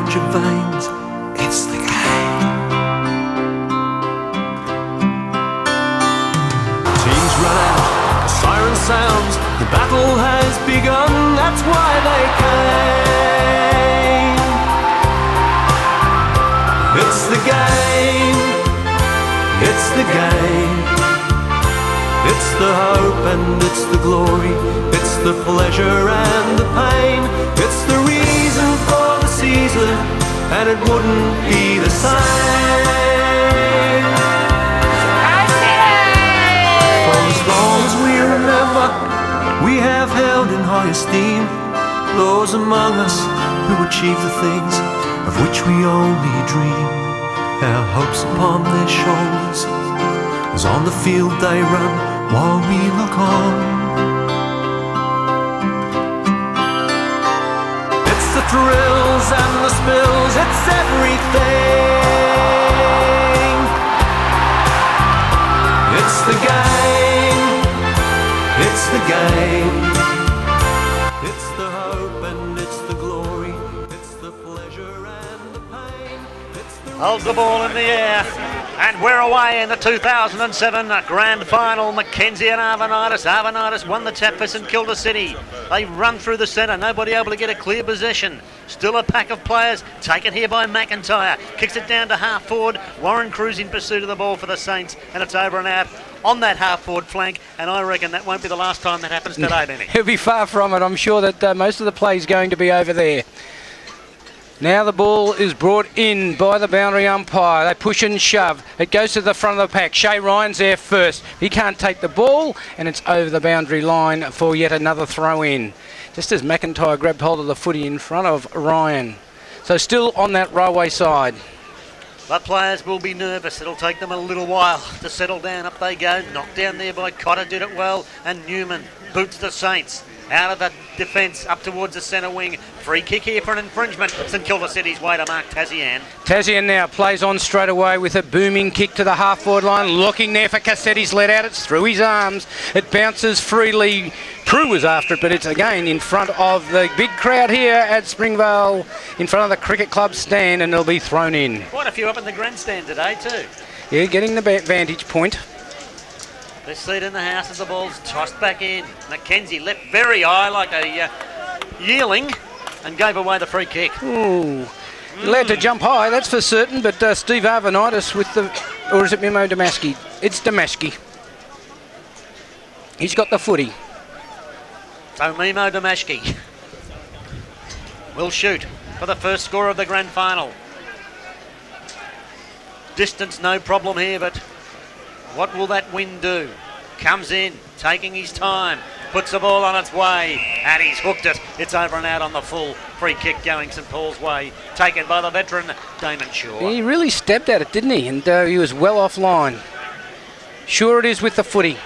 change of veins. It's the game. Teams run out, the siren sounds, the battle has begun, that's why they came. It's the game, it's the game. It's the hope and it's the glory, it's the pleasure and the pain. It's the reason for the season, and it wouldn't be the same. For as long as we remember, we have held in high esteem those among us who achieve the things of which we only dream. Our hopes upon their shoulders, as on the field they run while we look on. It's the thrills and the spills, it's everything. It's the game, it's the game. It's the hope and it's the glory, it's the pleasure and the pain. It's the Holds the ball in the air. And we're away in the 2007 Grand Final. Mackenzie and Arvanitis. Arvanitis won the tap for St Kilda City. They run through the centre, nobody able to get a clear possession. Still a pack of players, taken here by McIntyre. Kicks it down to half forward. Warren Cruz in pursuit of the ball for the Saints, and it's over and out on that half forward flank, and I reckon that won't be the last time that happens today, Benny. He'll be far from it. I'm sure that most of the play is going to be over there. Now the ball is brought in by the boundary umpire. They push and shove. It goes to the front of the pack. Shay Ryan's there first. He can't take the ball, and it's over the boundary line for yet another throw in. Just as McIntyre grabbed hold of the footy in front of Ryan. So still on that railway side. But players will be nervous. It'll take them a little while to settle down. Up they go. Knocked down there by Cotter, did it well. And Newman boots the Saints out of the defence up towards the centre wing. Free kick here for an infringement. St Kilda City's way to mark Tazian. Tazian now plays on straight away with a booming kick to the half-forward line. Looking there for Cassetti's let out. It's through his arms. It bounces freely. Prue was after it, but it's again in front of the big crowd here at Springvale, in front of the Cricket Club stand, and it'll be thrown in. Quite a few up in the grandstand today too. Yeah, getting the vantage point. This seat in the house as the ball's tossed back in. Mackenzie left very high like a yearling and gave away the free kick. Ooh. Allowed to jump high, that's for certain, but Steve Arvanitis with the... Or is it Mimo Damaski? It's Damaski. He's got the footy. So Mimo Damaski will shoot for the first score of the grand final. Distance no problem here, but what will that wind do? Comes in, taking his time, puts the ball on its way, and he's hooked it. It's over and out on the full. Free kick going St Paul's way, taken by the veteran Damon Shaw. He really stepped at it, didn't he? And he was well offline. Sure it is with the footy.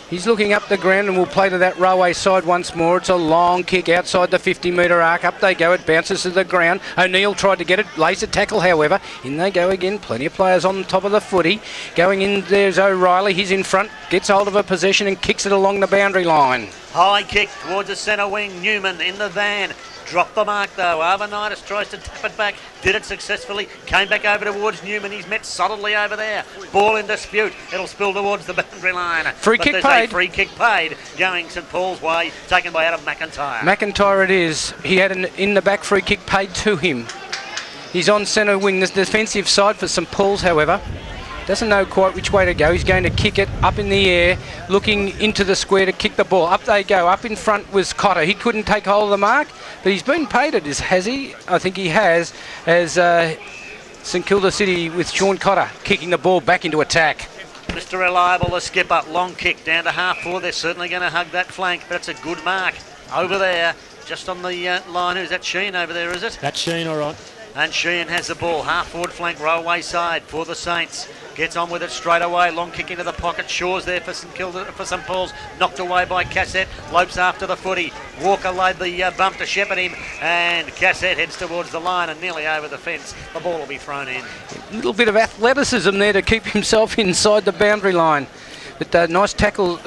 He's looking up the ground and will play to that railway side once more. It's a long kick outside the 50-metre arc. Up they go. It bounces to the ground. O'Neill tried to get it. Lays a tackle, however. In they go again. Plenty of players on top of the footy. Going in, there's O'Reilly. He's in front. Gets hold of a possession and kicks it along the boundary line. High kick towards the centre wing. Newman in the van. Dropped the mark though. Arvanitis tries to tap it back. Did it successfully. Came back over towards Newman. He's met solidly over there. Ball in dispute. It'll spill towards the boundary line. Free kick paid. Free kick paid. Going St Paul's way. Taken by Adam McIntyre. McIntyre it is. He had an in the back free kick paid to him. He's on centre wing. The defensive side for St Paul's, however. Doesn't know quite which way to go. He's going to kick it up in the air, looking into the square to kick the ball. Up they go. Up in front was Cotter. He couldn't take hold of the mark, but he's been paid it, has he? I think he has, as St Kilda City with Sean Cotter kicking the ball back into attack. Mr. Reliable, the skipper. Long kick down to half forward. They're certainly going to hug that flank, but it's a good mark. Over there, just on the line. Who's that? Sheen over there, is it? That's Sheen, all right. And Sheehan has the ball, half forward flank, railway side for the Saints. Gets on with it straight away, long kick into the pocket. Shaw's there for St Paul's, knocked away by Cassette. Lopes after the footy. Walker laid the bump to shepherd him, and Cassette heads towards the line and nearly over the fence. The ball will be thrown in. A little bit of athleticism there to keep himself inside the boundary line. But nice tackle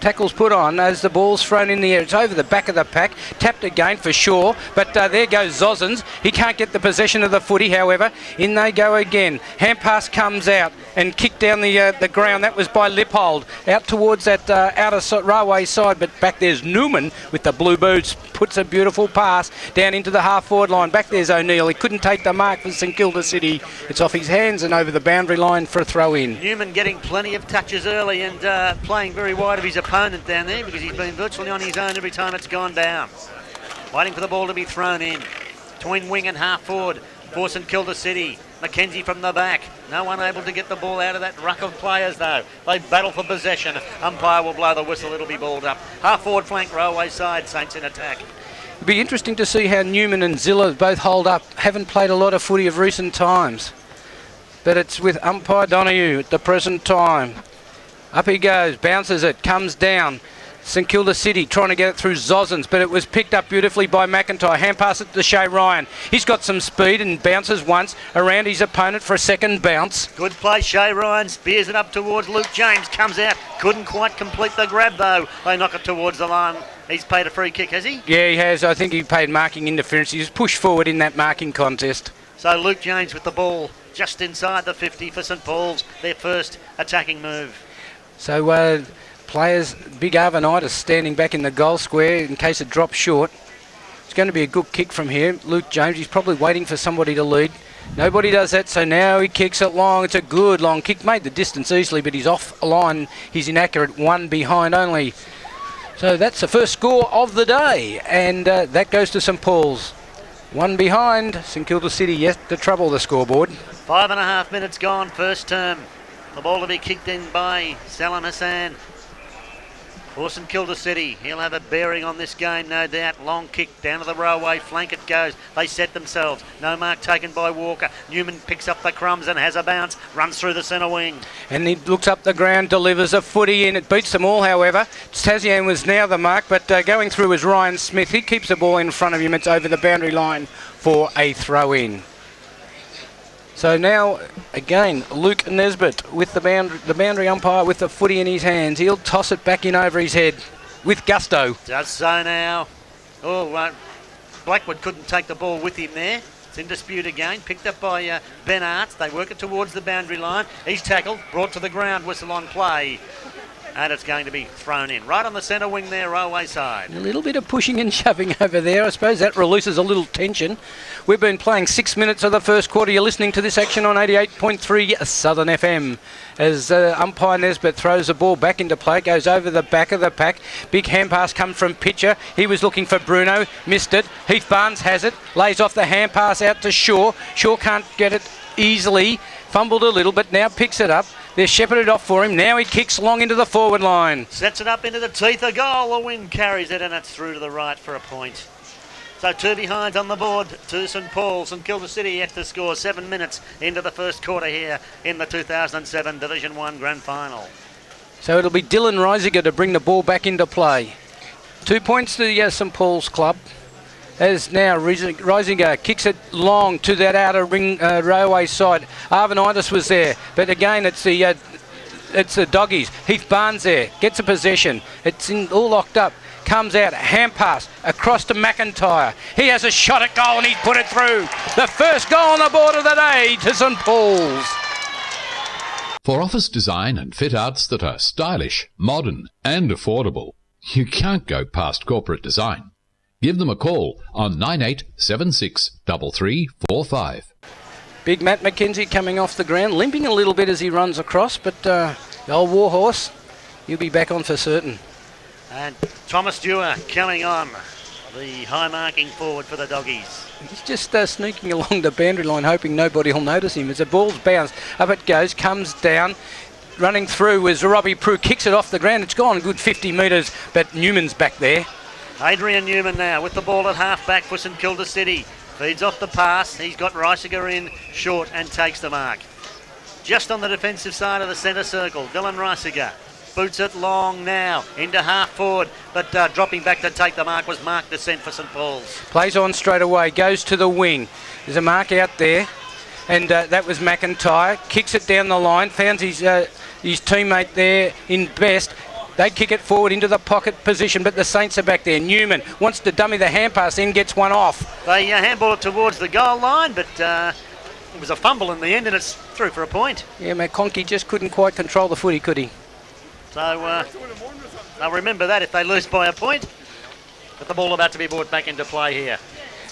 tackle's put on as the ball's thrown in the air. It's over the back of the pack, tapped again for sure, but there goes Zozens. He can't get the possession of the footy, however. In they go again. Hand pass comes out and kicked down the ground. That was by Lippold, out towards that outer railway side, but back there's Newman with the blue boots, puts a beautiful pass down into the half-forward line. Back there's O'Neill. He couldn't take the mark for St Kilda City. It's off his hands and over the boundary line for a throw-in. Newman getting plenty of touches early and playing very wide of his opponent down there because he's been virtually on his own every time it's gone down. Waiting for the ball to be thrown in. Between wing and half-forward for St Kilda City. Mackenzie from the back. No one able to get the ball out of that ruck of players though. They battle for possession. Umpire will blow the whistle. It'll be balled up. Half-forward flank, railway side. Saints in attack. It'll be interesting to see how Newman and Zilla both hold up. Haven't played a lot of footy of recent times. But it's with umpire Donoghue at the present time. Up he goes, bounces it, comes down. St Kilda City trying to get it through Zozens, but it was picked up beautifully by McIntyre. Hand pass it to Shay Ryan. He's got some speed and bounces once around his opponent for a second bounce. Good play, Shay Ryan spears it up towards Luke James. Comes out, couldn't quite complete the grab though. They knock it towards the line. He's paid a free kick, has he? Yeah, he has. I think he paid marking interference. He was pushed forward in that marking contest. So Luke James with the ball just inside the 50 for St Paul's, their first attacking move. So players, Big Arvanitis standing back in the goal square in case it drops short. It's going to be a good kick from here. Luke James, he's probably waiting for somebody to lead. Nobody does that, so now he kicks it long. It's a good long kick. Made the distance easily, but he's off a line. He's inaccurate, one behind only. So that's the first score of the day, and that goes to St Paul's. One behind. St Kilda City yet to trouble the scoreboard. 5.5 minutes gone, first term. The ball to be kicked in by Salam Hassan. For St Kilda City, he'll have a bearing on this game, no doubt. Long kick down to the railway flank it goes. They set themselves. No mark taken by Walker. Newman picks up the crumbs and has a bounce. Runs through the centre wing. And he looks up the ground, delivers a footy in. It beats them all, however. Tazian was now the mark, but going through was Ryan Smith. He keeps the ball in front of him. It's over the boundary line for a throw-in. So now, again, Luke Nesbitt with the boundary umpire with the footy in his hands. He'll toss it back in over his head with gusto. Does so now. Oh, Blackwood couldn't take the ball with him there. It's in dispute again. Picked up by Ben Arts. They work it towards the boundary line. He's tackled, brought to the ground, whistle on play. And it's going to be thrown in. Right on the centre wing there, railway side. A little bit of pushing and shoving over there. I suppose that releases a little tension. We've been playing 6 minutes of the first quarter. You're listening to this action on 88.3 Southern FM. As umpire Nesbitt throws the ball back into play. It goes over the back of the pack. Big hand pass comes from Pitcher. He was looking for Bruno. Missed it. Heath Barnes has it. Lays off the hand pass out to Shaw. Shaw can't get it easily. Fumbled a little, but now picks it up. They're shepherded off for him. Now he kicks long into the forward line. Sets it up into the teeth of goal. The wind carries it and it's through to the right for a point. So two behinds on the board to St Paul. St Kilda City yet to score 7 minutes into the first quarter here in the 2007 Division 1 Grand Final. So it'll be Dylan Reisiger to bring the ball back into play. 2 points to the St Paul's club. As now Reisinger kicks it long to that outer ring railway side. Arvanitis was there, but again it's the doggies. Heath Barnes there, gets a possession. It's all locked up. Comes out, hand pass across to McIntyre. He has a shot at goal and he's put it through. The first goal on the board of the day to St Paul's. For office design and fit outs that are stylish, modern and affordable, you can't go past corporate design. Give them a call on 9876 3345. Big Matt McKenzie coming off the ground, limping a little bit as he runs across, but the old Warhorse, he'll be back on for certain. And Thomas Dewar coming on, the high marking forward for the doggies. He's just sneaking along the boundary line, hoping nobody will notice him. As the ball's bounced, up it goes, comes down. Running through was Robbie Prue, kicks it off the ground. It's gone a good 50 metres, but Newman's back there. Adrian Newman now with the ball at half back for St Kilda City. Feeds off the pass. He's got Reisiger in short and takes the mark. Just on the defensive side of the centre circle, Dylan Reisiger boots it long now into half forward, but dropping back to take the mark was Mark Descent for St Paul's. Plays on straight away, goes to the wing. There's a mark out there, and that was McIntyre. Kicks it down the line, found his teammate there in Best. They kick it forward into the pocket position, but the Saints are back there. Newman wants to dummy the hand pass, then gets one off. They handball it towards the goal line, but it was a fumble in the end, and it's through for a point. Yeah, McConkey just couldn't quite control the footy, could he? So they'll remember that if they lose by a point. But the ball about to be brought back into play here.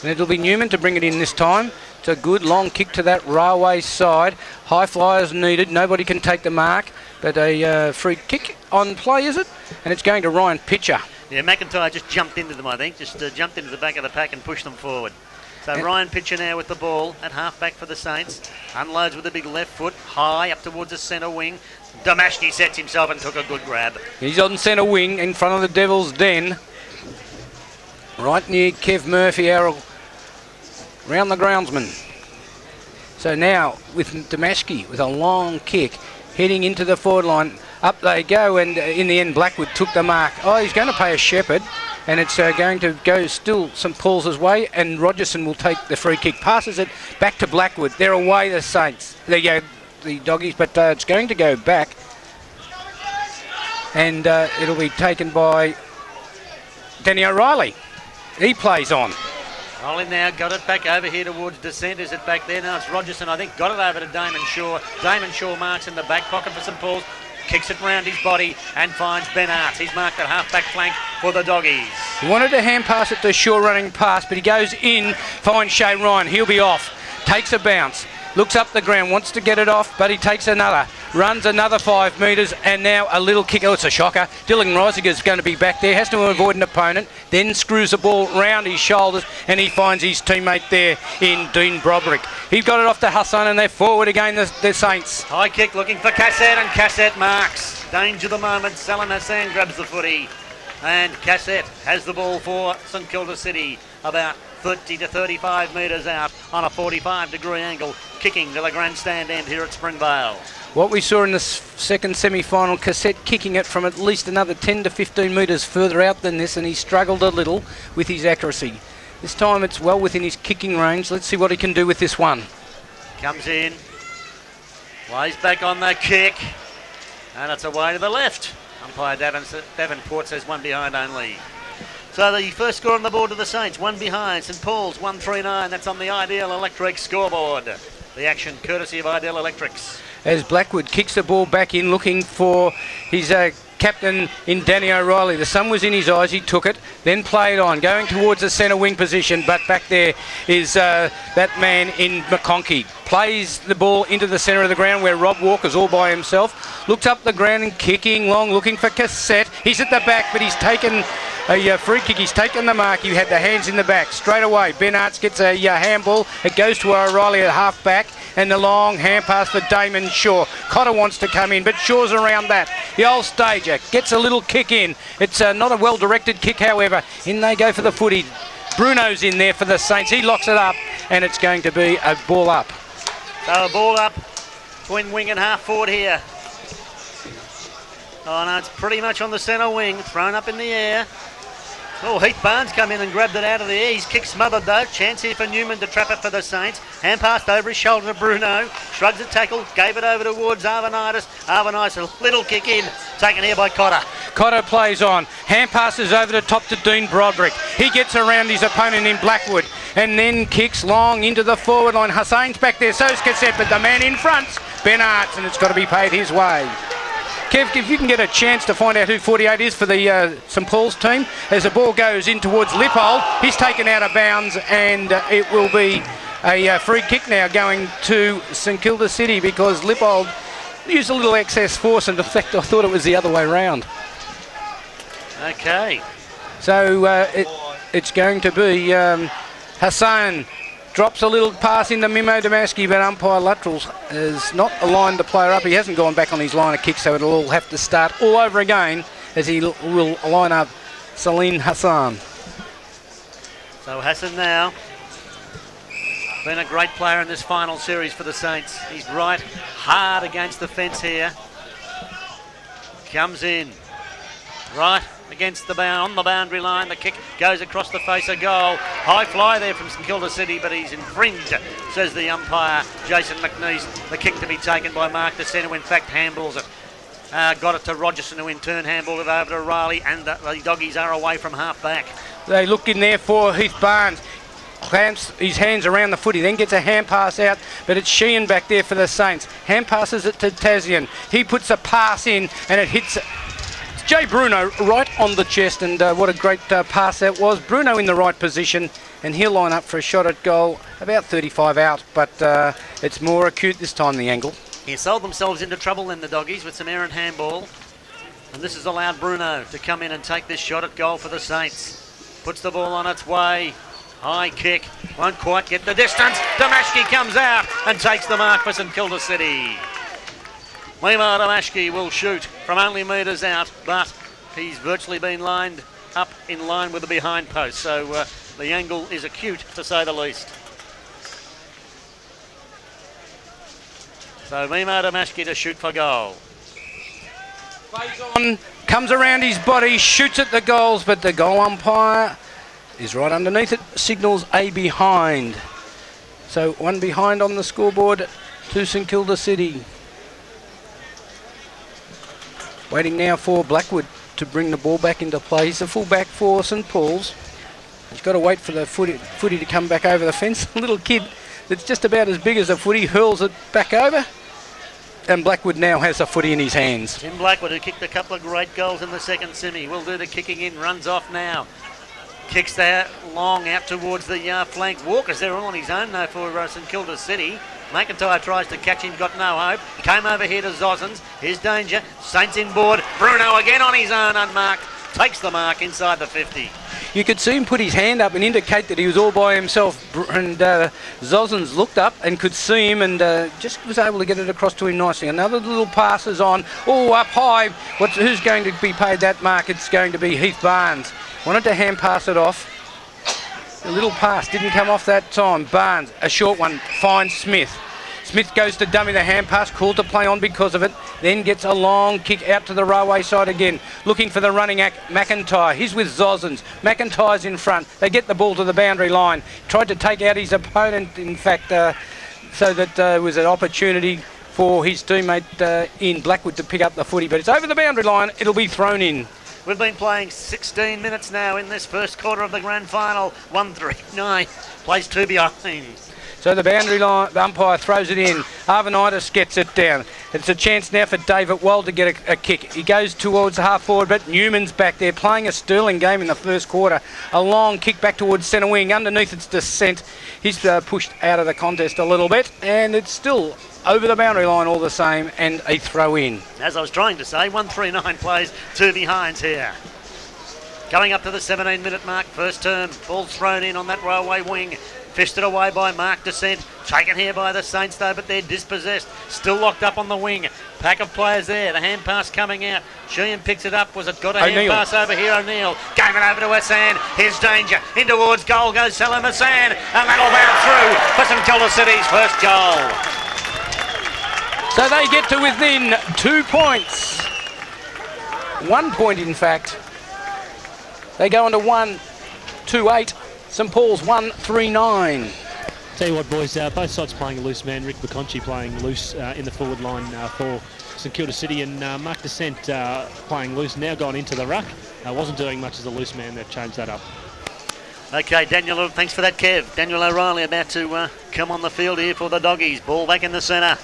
And it'll be Newman to bring it in this time. It's a good long kick to that railway side. High flyers needed. Nobody can take the mark. But a free kick on play, is it? And it's going to Ryan Pitcher. Yeah, McIntyre just jumped into them, I think. Just jumped into the back of the pack and pushed them forward. So Ryan Pitcher now with the ball at half-back for the Saints. Unloads with a big left foot, high up towards the centre wing. Damashny sets himself and took a good grab. He's on centre wing in front of the Devil's Den. Right near Kev Murphy, round the groundsman. So now with Damashny with a long kick heading into the forward line. Up they go, and in the end Blackwood took the mark. Oh, he's going to pay a Shepherd, and it's going to go still St Paul's way, and Rogerson will take the free kick. Passes it back to Blackwood. They're away, the Saints. There you go, the Doggies, but it's going to go back, and it'll be taken by Danny O'Reilly. He plays on. Rolling now, got it back over here towards Descent. Is it back there? Now it's Rogerson, I think, got it over to Damon Shaw. Damon Shaw marks in the back pocket for St Paul's. Kicks it round his body and finds Ben Arts. He's marked at half-back flank for the Doggies. He wanted to hand pass it to Shaw running past, but he goes in, finds Shay Ryan. He'll be off. Takes a bounce. Looks up the ground, wants to get it off, but he takes another. Runs another 5 metres, and now a little kick. Oh, it's a shocker. Dylan Reisiger's going to be back there. Has to avoid an opponent. Then screws the ball round his shoulders, and he finds his teammate there in Dean Broderick. He's got it off to Hassan, and they're forward again, the Saints. High kick looking for Cassette, and Cassette marks. Danger the moment. Salam Hassan grabs the footy, and Cassette has the ball for St Kilda City. About 30 to 35 metres out on a 45-degree angle, kicking to the grandstand end here at Springvale. What we saw in the second semi-final, Cassette kicking it from at least another 10 to 15 metres further out than this, and he struggled a little with his accuracy. This time it's well within his kicking range. Let's see what he can do with this one. Comes in, lays back on the kick, and it's away to the left. Umpire Davenport says one behind only. So the first score on the board to the Saints, one behind. St Paul's 139. That's on the Ideal Electric scoreboard. The action courtesy of Ideal Electrics. As Blackwood kicks the ball back in, looking for his captain in Danny O'Reilly. The sun was in his eyes, he took it, then played on, going towards the centre wing position, but back there is that man in McConkey. Plays the ball into the centre of the ground where Rob Walker's all by himself. Looks up the ground and kicking long, looking for Cassette. He's at the back, but he's taken a free kick. He's taken the mark. He had the hands in the back. Straight away, Ben Arts gets a handball. It goes to O'Reilly at half back, and the long hand pass for Damon Shaw. Cotter wants to come in, but Shaw's around that. The old stager gets a little kick in. It's not a well-directed kick, however. In they go for the footy. Bruno's in there for the Saints. He locks it up, and it's going to be a ball up. So a ball up, twin wing and half forward here. Oh no, it's pretty much on the centre wing, thrown up in the air. Oh, Heath Barnes come in and grabbed it out of the air. His kick smothered though. Chance here for Newman to trap it for the Saints. Hand passed over his shoulder to Bruno. Shrugs the tackle, gave it over towards Arvanitis. Arvanitis, a little kick in. Taken here by Cotter. Cotter plays on. Hand passes over the top to Dean Broderick. He gets around his opponent in Blackwood and then kicks long into the forward line. Hussein's back there, so's Cassette, but the man in front's Ben Arts, and it's got to be paid his way. Kev, if you can get a chance to find out who 48 is for the St Paul's team, as the ball goes in towards Lippold, he's taken out of bounds, and it will be a free kick now going to St Kilda City because Lippold used a little excess force, and in fact I thought it was the other way round. Okay. So it's going to be Hassan. Drops a little pass into Mimo Damaski, but umpire Luttrell has not aligned the player up. He hasn't gone back on his line of kicks, so it'll all have to start all over again as he will line up Salim Hassan. So Hassan now, been a great player in this final series for the Saints. He's right hard against the fence here. Comes in, right against the on the boundary line. The kick goes across the face of goal. High fly there from St Kilda City, but he's infringed, says the umpire, Jason McNeese. The kick to be taken by Mark the centre, in fact handballs it. got it to Rogerson, who in turn handballed it over to Riley, and the doggies are away from half back. They look in there for Heath Barnes. Clamps his hands around the footy, then gets a hand pass out, but it's Sheehan back there for the Saints. Hand passes it to Tasman. He puts a pass in, and it hits Jay Bruno right on the chest, and what a great pass that was. Bruno in the right position, and he'll line up for a shot at goal, about 35 out, but it's more acute this time, the angle. He sold themselves into trouble then, the doggies, with some errant handball, and this has allowed Bruno to come in and take this shot at goal for the Saints. Puts the ball on its way. High kick, won't quite get the distance. Damashki comes out and takes the mark for St Kilda City. Mima Damashki will shoot from only metres out, but he's virtually been lined up in line with the behind post, so the angle is acute, to say the least. So Mima Damashki to shoot for goal. Plays on, comes around his body, shoots at the goals, but the goal umpire is right underneath it, signals a behind. So one behind on the scoreboard to St Kilda City. Waiting now for Blackwood to bring the ball back into play. He's the full-back for St Paul's. He's got to wait for the footy to come back over the fence. A little kid that's just about as big as a footy hurls it back over. And Blackwood now has the footy in his hands. Tim Blackwood, who kicked a couple of great goals in the second semi, will do the kicking in, runs off now. Kicks that long out towards the flank. Walker's there all on his own though for St Kilda City. McIntyre tries to catch him, got no hope. Came over here to Zozens. Here's danger. Saints inboard. Bruno again on his own, unmarked. Takes the mark inside the 50. You could see him put his hand up and indicate that he was all by himself. And Zozens looked up and could see him and just was able to get it across to him nicely. Another little pass is on. Oh, up high. Who's going to be paid that mark? It's going to be Heath Barnes. Wanted to hand pass it off. A little pass didn't come off that time. Barnes, a short one, finds Smith. Smith goes to dummy the hand pass, called to play on because of it. Then gets a long kick out to the railway side again. Looking for the running act, McIntyre. He's with Zozens. McIntyre's in front. They get the ball to the boundary line. Tried to take out his opponent, in fact, so that there was an opportunity for his teammate in Blackwood to pick up the footy. But it's over the boundary line. It'll be thrown in. We've been playing 16 minutes now in this first quarter of the grand final. 1-3-9. Plays two behind. So the boundary line, the umpire throws it in. Arvanitis gets it down. It's a chance now for David Wald to get a kick. He goes towards the half forward, but Newman's back there playing a sterling game in the first quarter. A long kick back towards centre wing. Underneath it's Descent. He's pushed out of the contest a little bit, and it's still over the boundary line all the same, and a throw in. As I was trying to say, 1-3-9 plays two behinds here. Going up to the 17-minute mark, first term. Ball's thrown in on that railway wing. Fisted away by Mark Descent. Taken here by the Saints though, but they're dispossessed. Still locked up on the wing. Pack of players there. The hand pass coming out. Sheehan picks it up. Was it got a hand pass over here? O'Neill. Gave it over to Hassan. Here's danger. In towards goal goes Salam Hassan. And that'll bounce through for St Kilda City's first goal. So they get to within 2 points. 1 point, in fact. They go on to 1-2-8. St Paul's 1-3-9. Tell you what, boys, both sides playing a loose man. Rick McConchy playing loose in the forward line for St Kilda City, and Mark Descent playing loose, now gone into the ruck. Wasn't doing much as a loose man. They've changed that up. Okay, Daniel, thanks for that, Kev. Daniel O'Reilly about to come on the field here for the doggies. Ball back in the centre.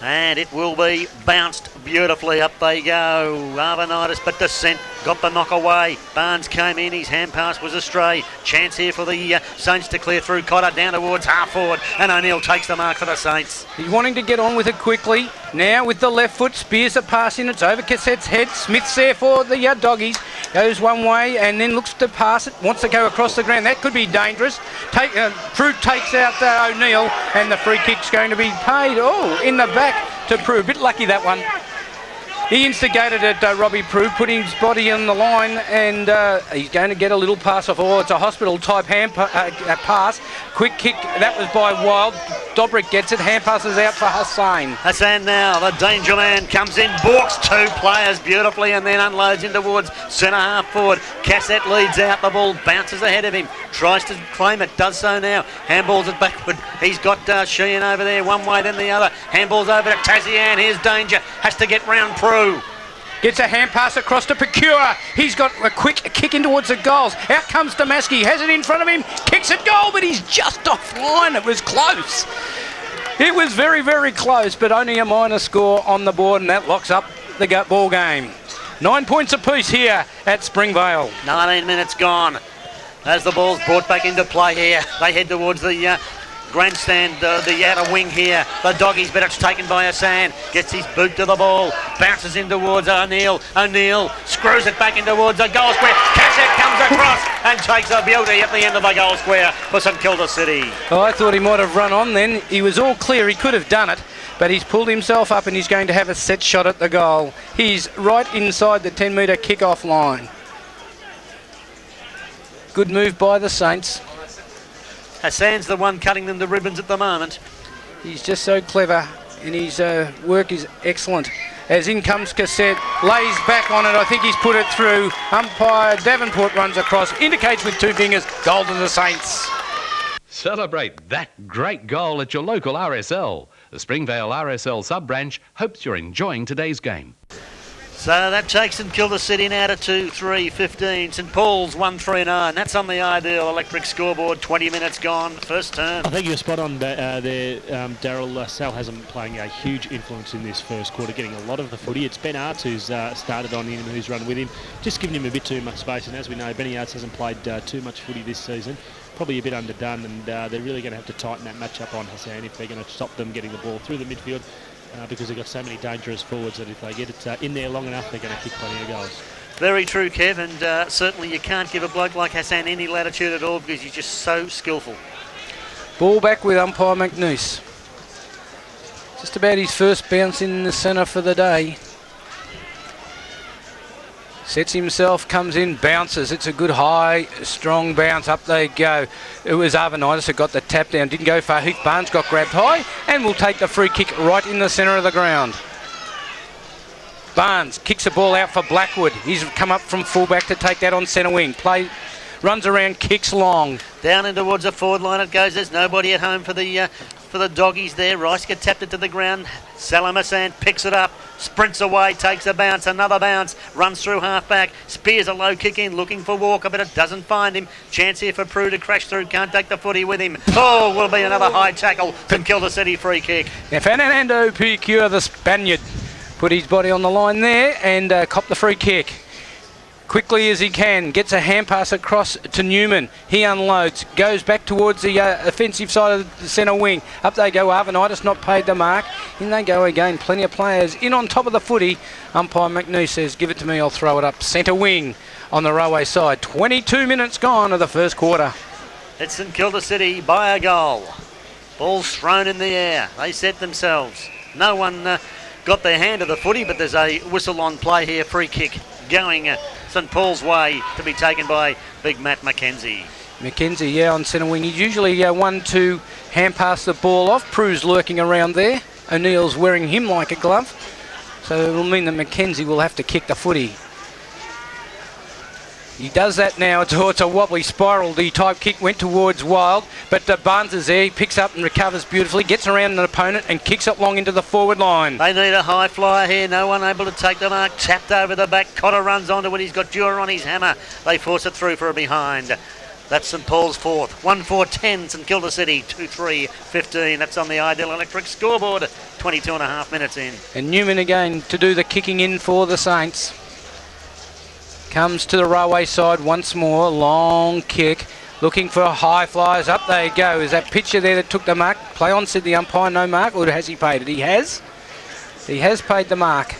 And it will be bounced beautifully. Up they go. Arvanitis, but Descent got the knock away. Barnes came in. His hand pass was astray. Chance here for the Saints to clear through. Cotter down towards half forward. And O'Neill takes the mark for the Saints. He's wanting to get on with it quickly. Now with the left foot, spears a pass in. It's over Cassette's head. Smith's there for the doggies. Goes one way and then looks to pass it. Wants to go across the ground. That could be dangerous. Prue takes out O'Neill, and the free kick's going to be paid. Oh, in the back to Prue. Bit lucky that one. He instigated it, Robbie Prue, putting his body on the line, and he's going to get a little pass off. Oh, it's a hospital-type hand pass. Quick kick, that was by Wild. Dobrick gets it. Hand passes out for Hussain. Hassan now, the danger man, comes in, balks two players beautifully and then unloads in towards centre half forward. Cassette leads out, the ball bounces ahead of him, tries to claim it, does so now. Handballs it backward. He's got Sheehan over there, one way then the other. Handballs over to Tazian, here's danger, has to get round Prue. Gets a hand pass across to Procure. He's got a quick kick in towards the goals. Out comes Damaski. Has it in front of him. Kicks it goal, but he's just offline. It was close. It was very, very close, but only a minor score on the board, and that locks up the ball game. 9 points apiece here at Springvale. 19 minutes gone. As the ball's brought back into play here, they head towards the grandstand, the outer wing here. The doggies, but it's taken by Hassan. Gets his boot to the ball. Bounces in towards O'Neill. O'Neill screws it back in towards the goal square. Cassette comes across and takes a beauty at the end of the goal square for St Kilda City. Oh, I thought he might have run on then. He was all clear. He could have done it, but he's pulled himself up and he's going to have a set shot at the goal. He's right inside the 10-metre kick-off line. Good move by the Saints. Hassan's the one cutting them to ribbons at the moment. He's just so clever and his work is excellent. As in comes Cassette, lays back on it. I think he's put it through. Umpire Davenport runs across, indicates with two fingers, goal to the Saints. Celebrate that great goal at your local RSL. The Springvale RSL sub-branch hopes you're enjoying today's game. So that takes St Kilda City now to 2-3-15. St Paul's 1-3-9. That's on the Ideal Electric scoreboard. 20 minutes gone. First turn. I think you're spot on there, Daryl. Sal hasn't playing a huge influence in this first quarter, getting a lot of the footy. It's Ben Arts who's started on him, who's run with him, just giving him a bit too much space. And as we know, Benny Arts hasn't played too much footy this season. Probably a bit underdone, and they're really going to have to tighten that match up on Hassan if they're going to stop them getting the ball through the midfield. Because they've got so many dangerous forwards that if they get it in there long enough, they're going to kick plenty of goals. Very true, Kev, and certainly you can't give a bloke like Hassan any latitude at all because he's just so skillful. Ball back with umpire McNeese. Just about his first bounce in the centre for the day. Sets himself, comes in, bounces. It's a good high, strong bounce. Up they go. It was Arvanitis who got the tap down. Didn't go far. Heath Barnes got grabbed high and will take the free kick right in the centre of the ground. Barnes kicks the ball out for Blackwood. He's come up from fullback to take that on centre wing. Runs around, kicks long. Down in towards the forward line it goes. There's nobody at home for the doggies there. Rice gets tapped it to the ground. Salam Hassan picks it up, sprints away, takes a bounce, another bounce, runs through half back, spears a low kick in, looking for Walker, but it doesn't find him. Chance here for Prue to crash through, can't take the footy with him. Oh, will be another high tackle. St Kilda City free kick. Now Fernando Picure, the Spaniard, put his body on the line there and copped the free kick. Quickly as he can, gets a hand pass across to Newman. He unloads, goes back towards the offensive side of the centre wing. Up they go, Arvanitis not paid the mark. In they go again, plenty of players in on top of the footy. Umpire McNeese says, give it to me, I'll throw it up. Centre wing on the Railway side. 22 minutes gone of the first quarter. It's St Kilda City by a goal. Ball's thrown in the air. They set themselves. No one got their hand to the footy, but there's a whistle on play here. Free kick going St Paul's way to be taken by big Matt McKenzie. McKenzie, yeah, on centre wing. He's usually one to hand pass the ball off. Prue's lurking around there. O'Neill's wearing him like a glove. So it will mean that McKenzie will have to kick the footy. He does that now. It's a wobbly spiral. The type kick went towards Wild, but Barnes is there. He picks up and recovers beautifully, gets around an opponent and kicks it long into the forward line. They need a high flyer here. No one able to take the mark. Tapped over the back. Cotter runs onto it. He's got Dura on his hammer. They force it through for a behind. That's St Paul's fourth. 1-4-10, St Kilda City. 2-3-15. That's on the Ideal Electric scoreboard. 22 and a half minutes in. And Newman again to do the kicking in for the Saints. Comes to the Railway side once more. Long kick. Looking for high flyers. Up they go. Is that pitcher there that took the mark? Play on, said the umpire. No mark. Or has he paid it? He has. He has paid the mark.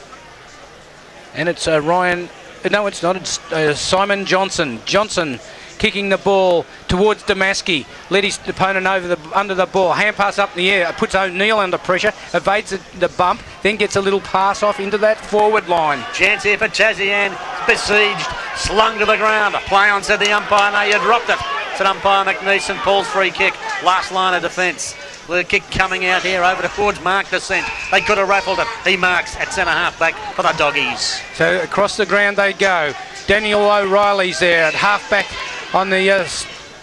And it's Ryan. No, it's not. It's Simon Johnson. Johnson kicking the ball towards Damaski. Led his opponent under the ball. Hand pass up in the air. Puts O'Neill under pressure. Evades the bump. Then gets a little pass off into that forward line. Chance here for Tazian. Besieged. Slung to the ground. Play on, said the umpire. No, you dropped it. Said umpire McNeese. St Paul's free kick. Last line of defence. The kick coming out here over towards Mark Descent. They could have raffled it. He marks at centre half back for the Doggies. So across the ground they go. Daniel O'Reilly's there at half back on the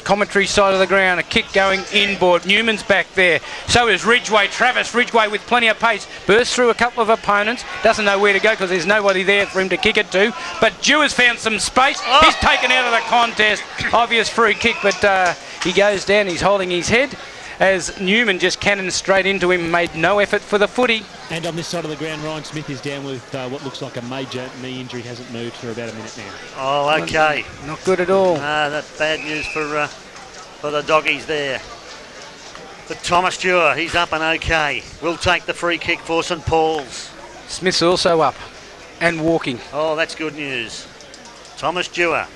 commentary side of the ground. A kick going inboard. Newman's back there. So is Ridgway. Travis Ridgway with plenty of pace. Bursts through a couple of opponents. Doesn't know where to go because there's nobody there for him to kick it to. But Dew has found some space. Oh. He's taken out of the contest. Obvious free kick, but he goes down. He's holding his head as Newman just cannons straight into him. Made no effort for the footy. And on this side of the ground, Ryan Smith is down with what looks like a major knee injury. Hasn't moved for about a minute now. Oh, okay. Not good at all. That's bad news for the Doggies there. But Thomas Dewar, he's up and okay. Will take the free kick for St Paul's. Smith's also up and walking. Oh, that's good news. Thomas Dewar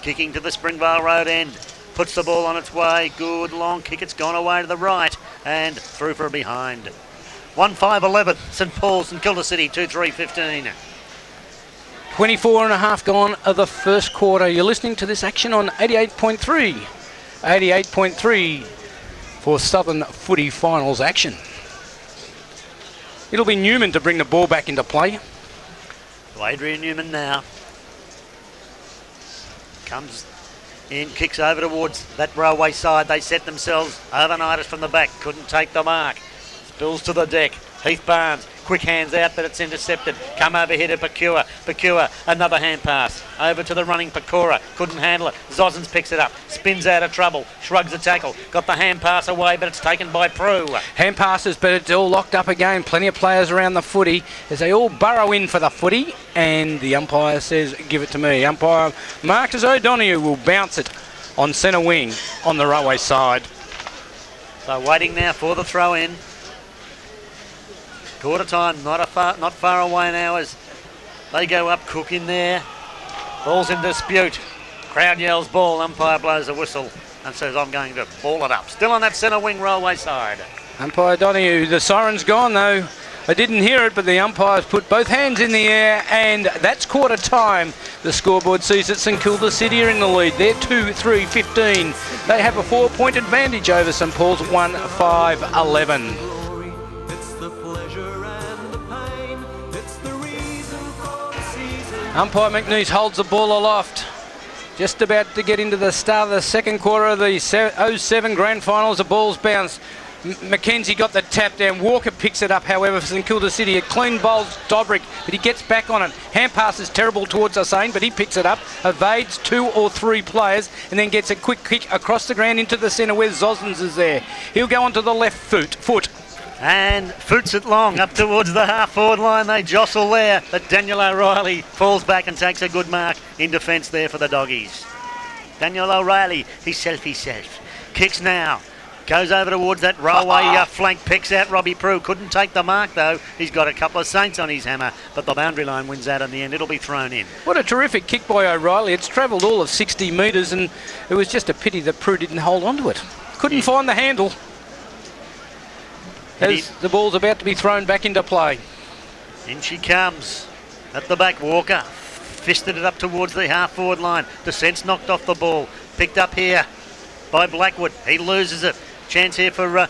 kicking to the Springvale Road end. Puts the ball on its way. Good long kick. It's gone away to the right and through for a behind. 1-5-11. St Paul's and Kilda City 2-3-15. 24 and a half gone of the first quarter. You're listening to this action on 88.3. 88.3 for Southern Footy Finals action. It'll be Newman to bring the ball back into play. To Adrian Newman now. Comes in, kicks over towards that railway side. They set themselves. Overnightis from the back. Couldn't take the mark. Spills to the deck. Heath Barnes. Quick hands out, but it's intercepted. Come over here to Pakua. Pakua, another hand pass. Over to the running Pakora. Couldn't handle it. Zozens picks it up. Spins out of trouble. Shrugs the tackle. Got the hand pass away, but it's taken by Prue. Hand passes, but it's all locked up again. Plenty of players around the footy as they all burrow in for the footy. And the umpire says, give it to me. Umpire Marcus O'Donoghue will bounce it on centre wing on the railway side. So waiting now for the throw in. Quarter time, not far away now as they go up. Cook in there. Ball's in dispute. Crowd yells ball. Umpire blows a whistle and says, I'm going to ball it up. Still on that centre wing railway side. Umpire Donoghue, the siren's gone though. I didn't hear it, but the umpires put both hands in the air, and that's quarter time. The scoreboard sees that St Kilda City are in the lead. They're 2-3-15. They have a 4-point advantage over St Paul's 1-5-11. Umpire McNeese holds the ball aloft. Just about to get into the start of the second quarter of the 07 Grand Finals. The ball's bounced. Mackenzie got the tap down. Walker picks it up, however, for St Kilda City. A clean bowls Dobrick, but he gets back on it. Hand pass is terrible towards Hussain, but he picks it up, evades 2 or 3 players, and then gets a quick kick across the ground into the centre where Zosens is there. He'll go onto the left foot. And foots it long up towards the half-forward line. They jostle there, but Daniel O'Reilly falls back and takes a good mark in defence there for the Doggies. Daniel O'Reilly, himself. Kicks now. Goes over towards that railway flank, picks out Robbie Prue. Couldn't take the mark though. He's got a couple of Saints on his hammer, but the boundary line wins out in the end. It'll be thrown in. What a terrific kick by O'Reilly. It's travelled all of 60 metres, and it was just a pity that Prue didn't hold on to it. Couldn't find the handle. As the ball's about to be thrown back into play. In she comes. At the back, Walker fisted it up towards the half-forward line. Descent's knocked off the ball. Picked up here by Blackwood. He loses it. Chance here for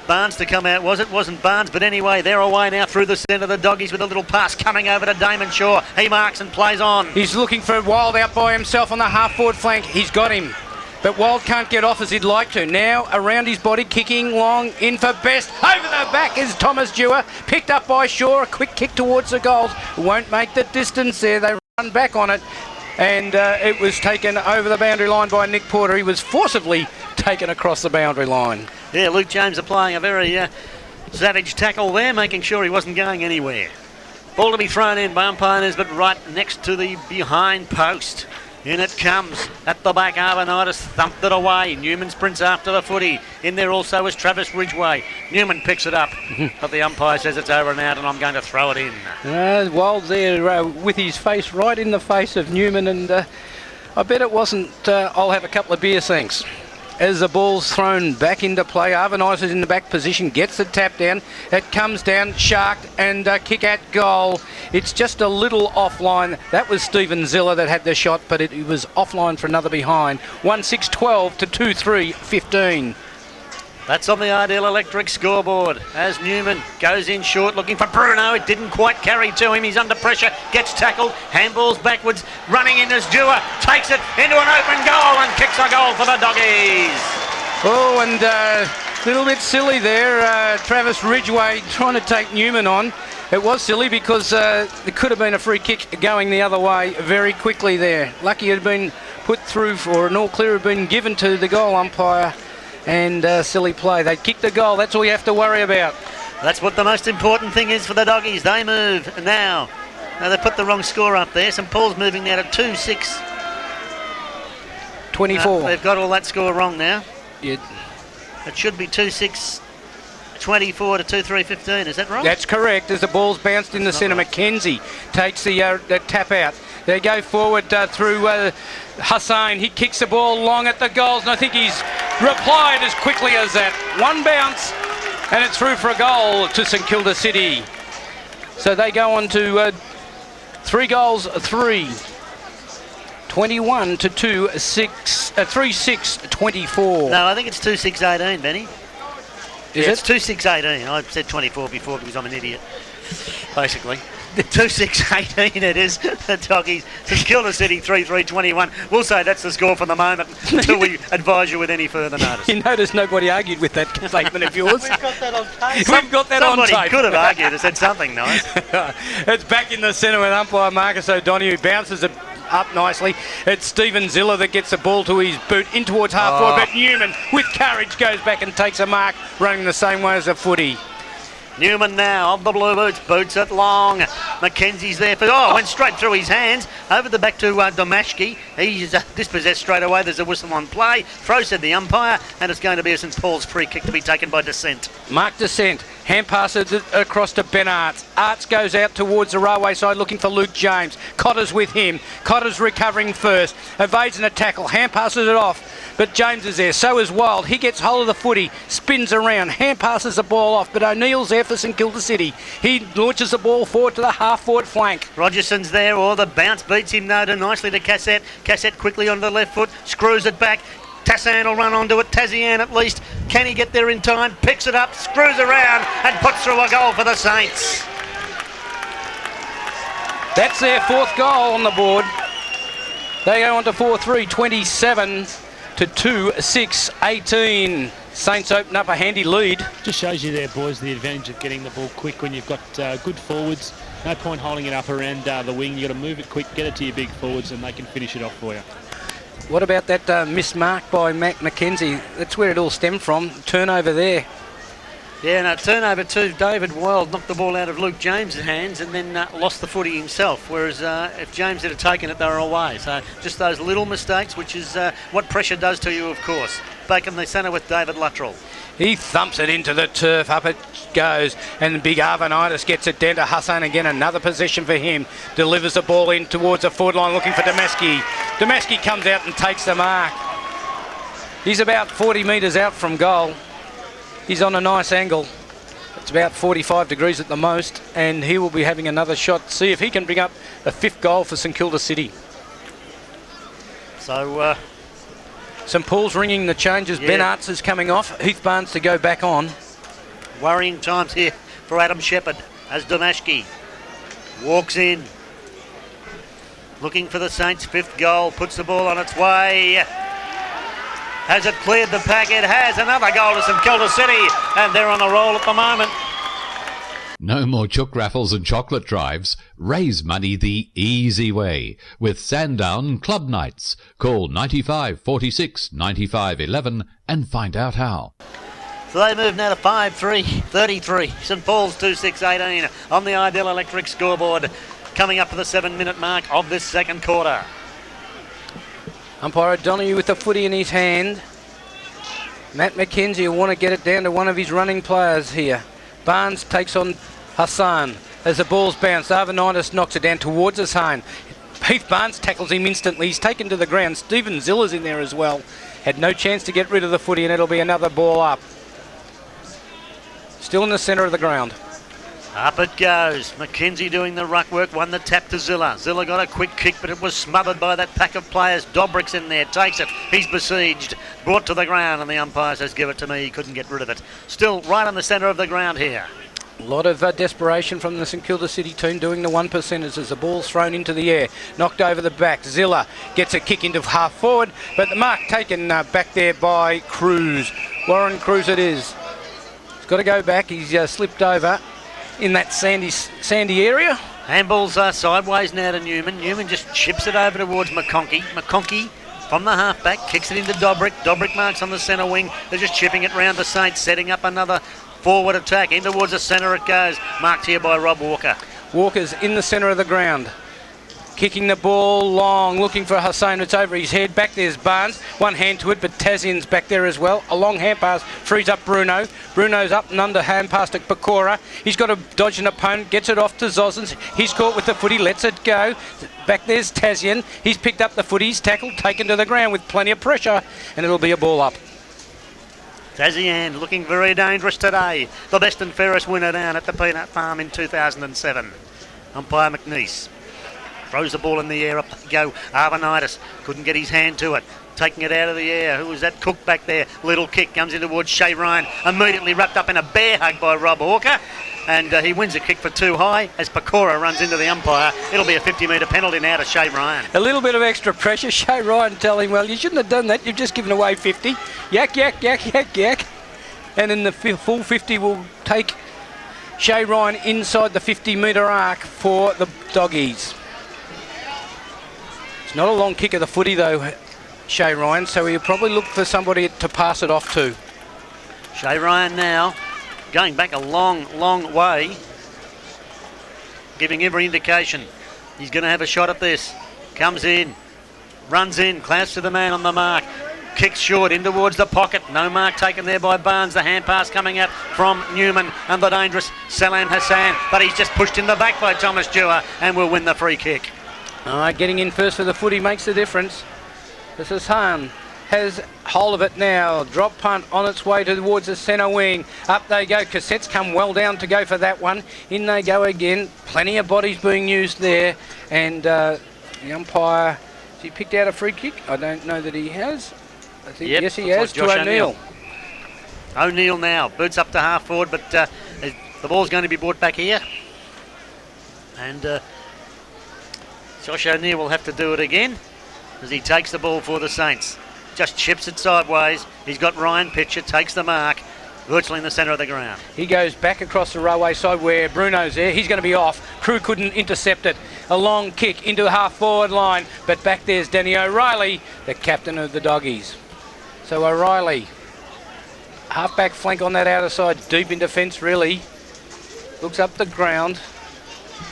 Barnes to come out. Wasn't Barnes, but anyway, they're away now through the centre. The Doggies with a little pass coming over to Damon Shaw. He marks and plays on. He's looking for Wild out by himself on the half-forward flank. He's got him. But Wild can't get off as he'd like to. Now around his body, kicking long, in for Best. Over the back is Thomas Dewar. Picked up by Shaw. A quick kick towards the goals. Won't make the distance there. They run back on it. And it was taken over the boundary line by Nick Porter. He was forcibly taken across the boundary line. Yeah, Luke James applying a very savage tackle there, making sure he wasn't going anywhere. Ball to be thrown in by umpires, but right next to the behind post. In it comes. At the back, Arvanitis thumped it away. Newman sprints after the footy. In there also is Travis Ridgway. Newman picks it up, but the umpire says it's over and out, and I'm going to throw it in. Wild's there with his face right in the face of Newman, and I bet it wasn't I'll have a couple of beers, thanks. As the ball's thrown back into play, Arvanitis is in the back position, gets the tap down. It comes down, sharked, and kick at goal. It's just a little offline. That was Stephen Ziller that had the shot, but it was offline for another behind. 1-6-12 to 2-3-15. That's on the Ideal Electric scoreboard as Newman goes in short looking for Bruno. It didn't quite carry to him. He's under pressure, gets tackled, handballs backwards, running in as Dewar takes it into an open goal and kicks a goal for the Doggies. Oh, and a little bit silly there. Travis Ridgway trying to take Newman on. It was silly because there could have been a free kick going the other way very quickly there. Lucky it had been put through, or an all clear had been given to the goal umpire. And silly play. They kick the goal. That's all you have to worry about. That's what the most important thing is for the Doggies. They move now. Now they put the wrong score up there. St Paul's moving now to 2-6. 24. They've got all that score wrong now. Yeah. It should be 2-6. 24 to 2-3-15. Is that right? That's correct. As the ball's bounced in the centre, right. Mackenzie takes the tap out. They go forward through Hussain. He kicks the ball long at the goals, and I think he's replied as quickly as that. One bounce, and it's through for a goal to St Kilda City. So they go on to 3 goals, 3. 21 to 3-6, 24. No, I think it's 2-6-18, Benny. Is It's it? 2-6-18. I said 24 before because I'm an idiot, basically. 2-6-18 it is. The Doggies. St Kilda City 3-3-21. We'll say that's the score for the moment until we advise you with any further notice. You notice nobody argued with that statement of yours. We've got that on tape. We've got that on tape. Somebody could have argued and said something nice. It's back in the centre with umpire Marcus O'Donoghue. Bounces it up nicely. It's Stephen Ziller that gets the ball to his boot in towards half forward, but Newman with courage goes back and takes a mark, running the same way as a footy. Newman now of the Blue Boots, boots it long. Mackenzie's there for, went straight through his hands. Over the back to Domashki. He's dispossessed straight away. There's a whistle on play. Throw, said the umpire, and it's going to be a St Paul's free kick to be taken by Descent. Mark Descent, hand passes it across to Ben Arts. Arts goes out towards the railway side looking for Luke James. Cotter's with him. Cotter's recovering first. Evades in a tackle. Hand passes it off. But James is there. So is Wild. He gets hold of the footy. Spins around. Hand passes the ball off. But O'Neill's there for St Kilda City. He launches the ball forward to the half-forward flank. Rogerson's there. The bounce beats him nicely to Cassette. Cassette quickly onto the left foot. Screws it back. Tassan will run onto it. Tazian at least. Can he get there in time? Picks it up. Screws around and puts through a goal for the Saints. That's their 4th goal on the board. They go on to 4-3, 27 to 2-6-18. Saints open up a handy lead. Just shows you there, boys, the advantage of getting the ball quick when you've got good forwards. No point holding it up around the wing. You've got to move it quick, get it to your big forwards, and they can finish it off for you. What about that missed mark by Mac Mackenzie? That's where it all stemmed from. Turnover there. Yeah, no, turnover to David Wild knocked the ball out of Luke James's hands and then lost the footy himself, whereas if James had taken it, they were away. So just those little mistakes, which is what pressure does to you, of course. Back in the centre with David Luttrell. He thumps it into the turf. Up it goes. And big Arvanitis gets it down to Hassan again. Another possession for him. Delivers the ball in towards the forward line looking for Damaski. Damaski comes out and takes the mark. He's about 40 metres out from goal. He's on a nice angle. It's about 45 degrees at the most. And he will be having another shot. See if he can bring up a 5th goal for St Kilda City. So... St Paul's ringing the changes. Yeah. Ben Arts is coming off. Heath Barnes to go back on. Worrying times here for Adam Shepherd as Domashki walks in. Looking for the Saints' 5th goal. Puts the ball on its way. Has it cleared the pack? It has. Another goal to St Kilda City. And they're on a roll at the moment. No more chook raffles and chocolate drives. Raise money the easy way with Sandown Club Nights. Call 95 46 95 11 and find out how. So they move now to 5-3, 33. St Paul's 2-6-18 on the Ideal Electric scoreboard. Coming up to the 7-minute mark of this second quarter. Umpire O'Donoghue with the footy in his hand. Matt Mackenzie will want to get it down to one of his running players here. Barnes takes on Hassan as the ball's bounced. Arvanitis knocks it down towards Hassan. Heath Barnes tackles him instantly. He's taken to the ground. Stephen Ziller's in there as well. Had no chance to get rid of the footy, and it'll be another ball up. Still in the centre of the ground. Up it goes. Mackenzie doing the ruck work, won the tap to Zilla. Zilla got a quick kick, but it was smothered by that pack of players. Dobrik's in there, takes it. He's besieged, brought to the ground, and the umpire says, give it to me. He couldn't get rid of it. Still right on the centre of the ground here. A lot of desperation from the St Kilda City team doing the 1%ers as the ball's thrown into the air. Knocked over the back. Zilla gets a kick into half forward, but the mark taken back there by Cruz. Warren Cruz it is. He's got to go back. He's slipped over in that sandy area. Handballs sideways now to Newman. Newman just chips it over towards McConkey. McConkey from the halfback kicks it into Dobrik. Dobrik marks on the centre wing. They're just chipping it round to Saints, setting up another forward attack. In towards the centre it goes. Marked here by Rob Walker. Walker's in the centre of the ground. Kicking the ball long, looking for Hussain. It's over his head. Back there's Barnes. One hand to it, but Tazian's back there as well. A long hand pass frees up Bruno. Bruno's up and under hand pass to Pecora. He's got to dodge an opponent. Gets it off to Zosens. He's caught with the footy. Lets it go. Back there's Tazian. He's picked up the footy. He's tackled, taken to the ground with plenty of pressure, and it'll be a ball up. Tazian looking very dangerous today. The best and fairest winner down at the Peanut Farm in 2007. Umpire McNeese throws the ball in the air. Up they go. Arvanitis couldn't get his hand to it. Taking it out of the air. Who was that? Cook back there. Little kick comes in towards Shay Ryan. Immediately wrapped up in a bear hug by Rob Hawker. And he wins a kick for too high as Pecora runs into the umpire. It'll be a 50-metre penalty now to Shay Ryan. A little bit of extra pressure. Shay Ryan telling, well, you shouldn't have done that. You've just given away 50. Yak, yak, yak, yak, yak. And in the full 50 will take Shay Ryan inside the 50-metre arc for the Doggies. It's not a long kick of the footy, though, Shay Ryan, so he'll probably look for somebody to pass it off to. Shay Ryan now going back a long, long way, giving every indication he's going to have a shot at this. Comes in, runs in, clouds to the man on the mark, kicks short in towards the pocket. No mark taken there by Barnes. The hand pass coming out from Newman and the dangerous Salam Hassan, but he's just pushed in the back by Thomas Dewar and will win the free kick. All right, getting in first for the footy makes the difference. This is Hassan. Has hold of it now. Drop punt on its way towards the centre wing. Up they go. Cassettes come well down to go for that one. In they go again. Plenty of bodies being used there. And the umpire, has he picked out a free kick? I don't know that he has. I think yes, he has, to O'Neill. O'Neill now. Boots up to half forward, but the ball's going to be brought back here. And Josh O'Neill will have to do it again as he takes the ball for the Saints. Just chips it sideways. He's got Ryan Pitcher, takes the mark, virtually in the centre of the ground. He goes back across the railway side where Bruno's there. He's going to be off. Crew couldn't intercept it. A long kick into the half-forward line, but back there's Danny O'Reilly, the captain of the Doggies. So O'Reilly, half-back flank on that outer side, deep in defence really. Looks up the ground.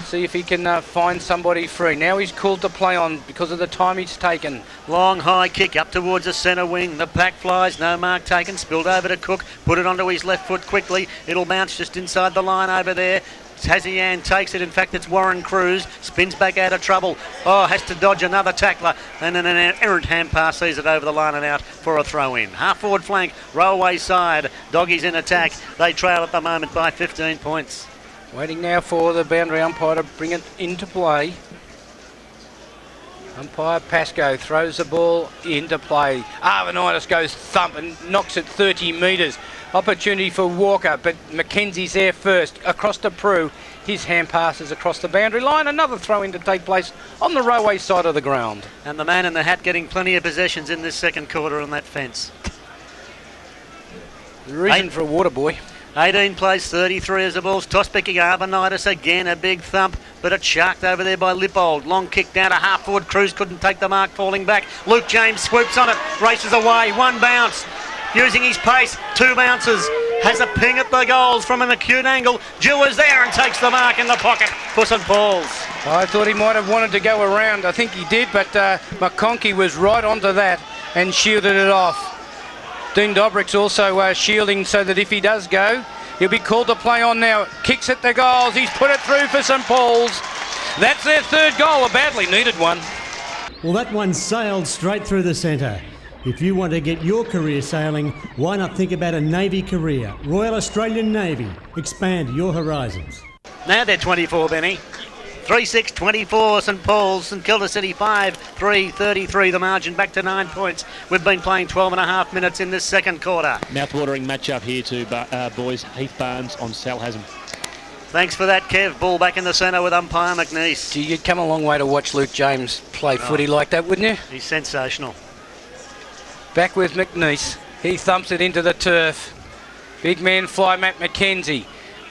See if he can find somebody free. Now he's called to play on because of the time he's taken. Long high kick up towards the centre wing. The pack flies, no mark taken. Spilled over to Cook. Put it onto his left foot quickly. It'll bounce just inside the line over there. Tazian takes it. In fact, it's Warren Cruz. Spins back out of trouble. Oh, has to dodge another tackler. And then an errant hand pass sees it over the line and out for a throw in. Half forward flank, railway side. Doggies in attack. They trail at the moment by 15 points. Waiting now for the boundary umpire to bring it into play. Umpire Pascoe throws the ball into play. Arvanitis goes thump and knocks it 30 metres. Opportunity for Walker, but Mackenzie's there first. Across to Prue. His hand passes across the boundary line. Another throw-in to take place on the railway side of the ground. And the man in the hat getting plenty of possessions in this second quarter on that fence. The reason for a water boy. 18 plays 33 as the ball's toss picking. Arvanitis again, a big thump, but it's sharked over there by Lippold. Long kick down to half forward. Cruz couldn't take the mark, falling back. Luke James swoops on it, races away. One bounce, using his pace. Two bounces, has a ping at the goals from an acute angle. Jewe's there and takes the mark in the pocket for St Paul's. I thought he might have wanted to go around. I think he did, but McConkey was right onto that and shielded it off. Dean Dobrik's also shielding so that if he does go, he'll be called to play on now. Kicks at the goals. He's put it through for St Paul's. That's their third goal, a badly needed one. Well, that one sailed straight through the centre. If you want to get your career sailing, why not think about a Navy career? Royal Australian Navy. Expand your horizons. Now they're 24, Benny. 3-6-24 St Paul's, St Kilda City 5-3-33 the margin, back to 9 points. We've been playing 12.5 minutes in this second quarter. Mouth-watering matchup here too, boys. Heath Barnes on Sal Haslam. Thanks for that, Kev. Ball back in the centre with umpire McNeese. Gee, you'd come a long way to watch Luke James play footy like that, wouldn't you? He's sensational. Back with McNeese. He thumps it into the turf. Big man fly, Matt McKenzie.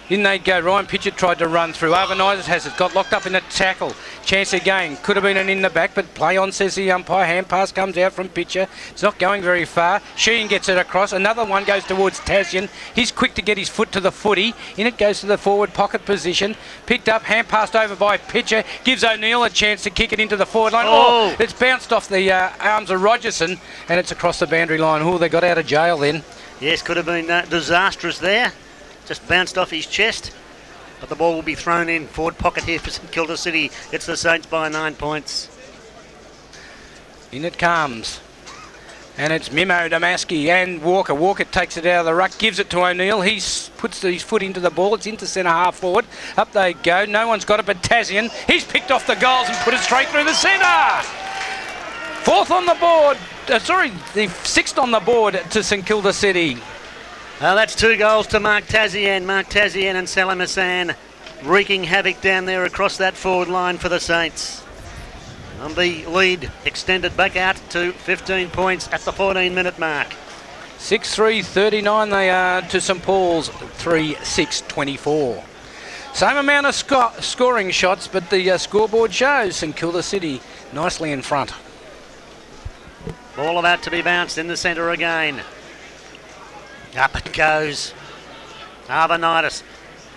In they go. Ryan Pitchett tried to run through. Arvanitis has it. Got locked up in a tackle. Chance again. Could have been an in the back, but play on, says the umpire. Hand pass comes out from Pitcher. It's not going very far. Sheen gets it across. Another one goes towards Tasman. He's quick to get his foot to the footy. In it goes to the forward pocket position. Picked up. Hand passed over by Pitcher. Gives O'Neill a chance to kick it into the forward line. Oh! It's bounced off the arms of Rogerson, and it's across the boundary line. Oh, they got out of jail then. Yes, could have been disastrous there. Just bounced off his chest. But the ball will be thrown in. Forward pocket here for St Kilda City. It's the Saints by 9 points. In it comes. And it's Mimo Damaski and Walker. Walker takes it out of the ruck, gives it to O'Neill. He puts his foot into the ball. It's into centre half forward. Up they go. No one's got it but Tasman. He's picked off the goals and put it straight through the centre. Fourth on the board. The sixth on the board to St Kilda City. That's 2 goals to Mark Tazian. Mark Tazian and Salim Hassan wreaking havoc down there across that forward line for the Saints. And the lead extended back out to 15 points at the 14-minute mark. 6-3-39 they are to St Paul's 3-6-24. Same amount of scoring shots, but the scoreboard shows St Kilda City nicely in front. Ball about to be bounced in the centre again. Up it goes. Arvanitis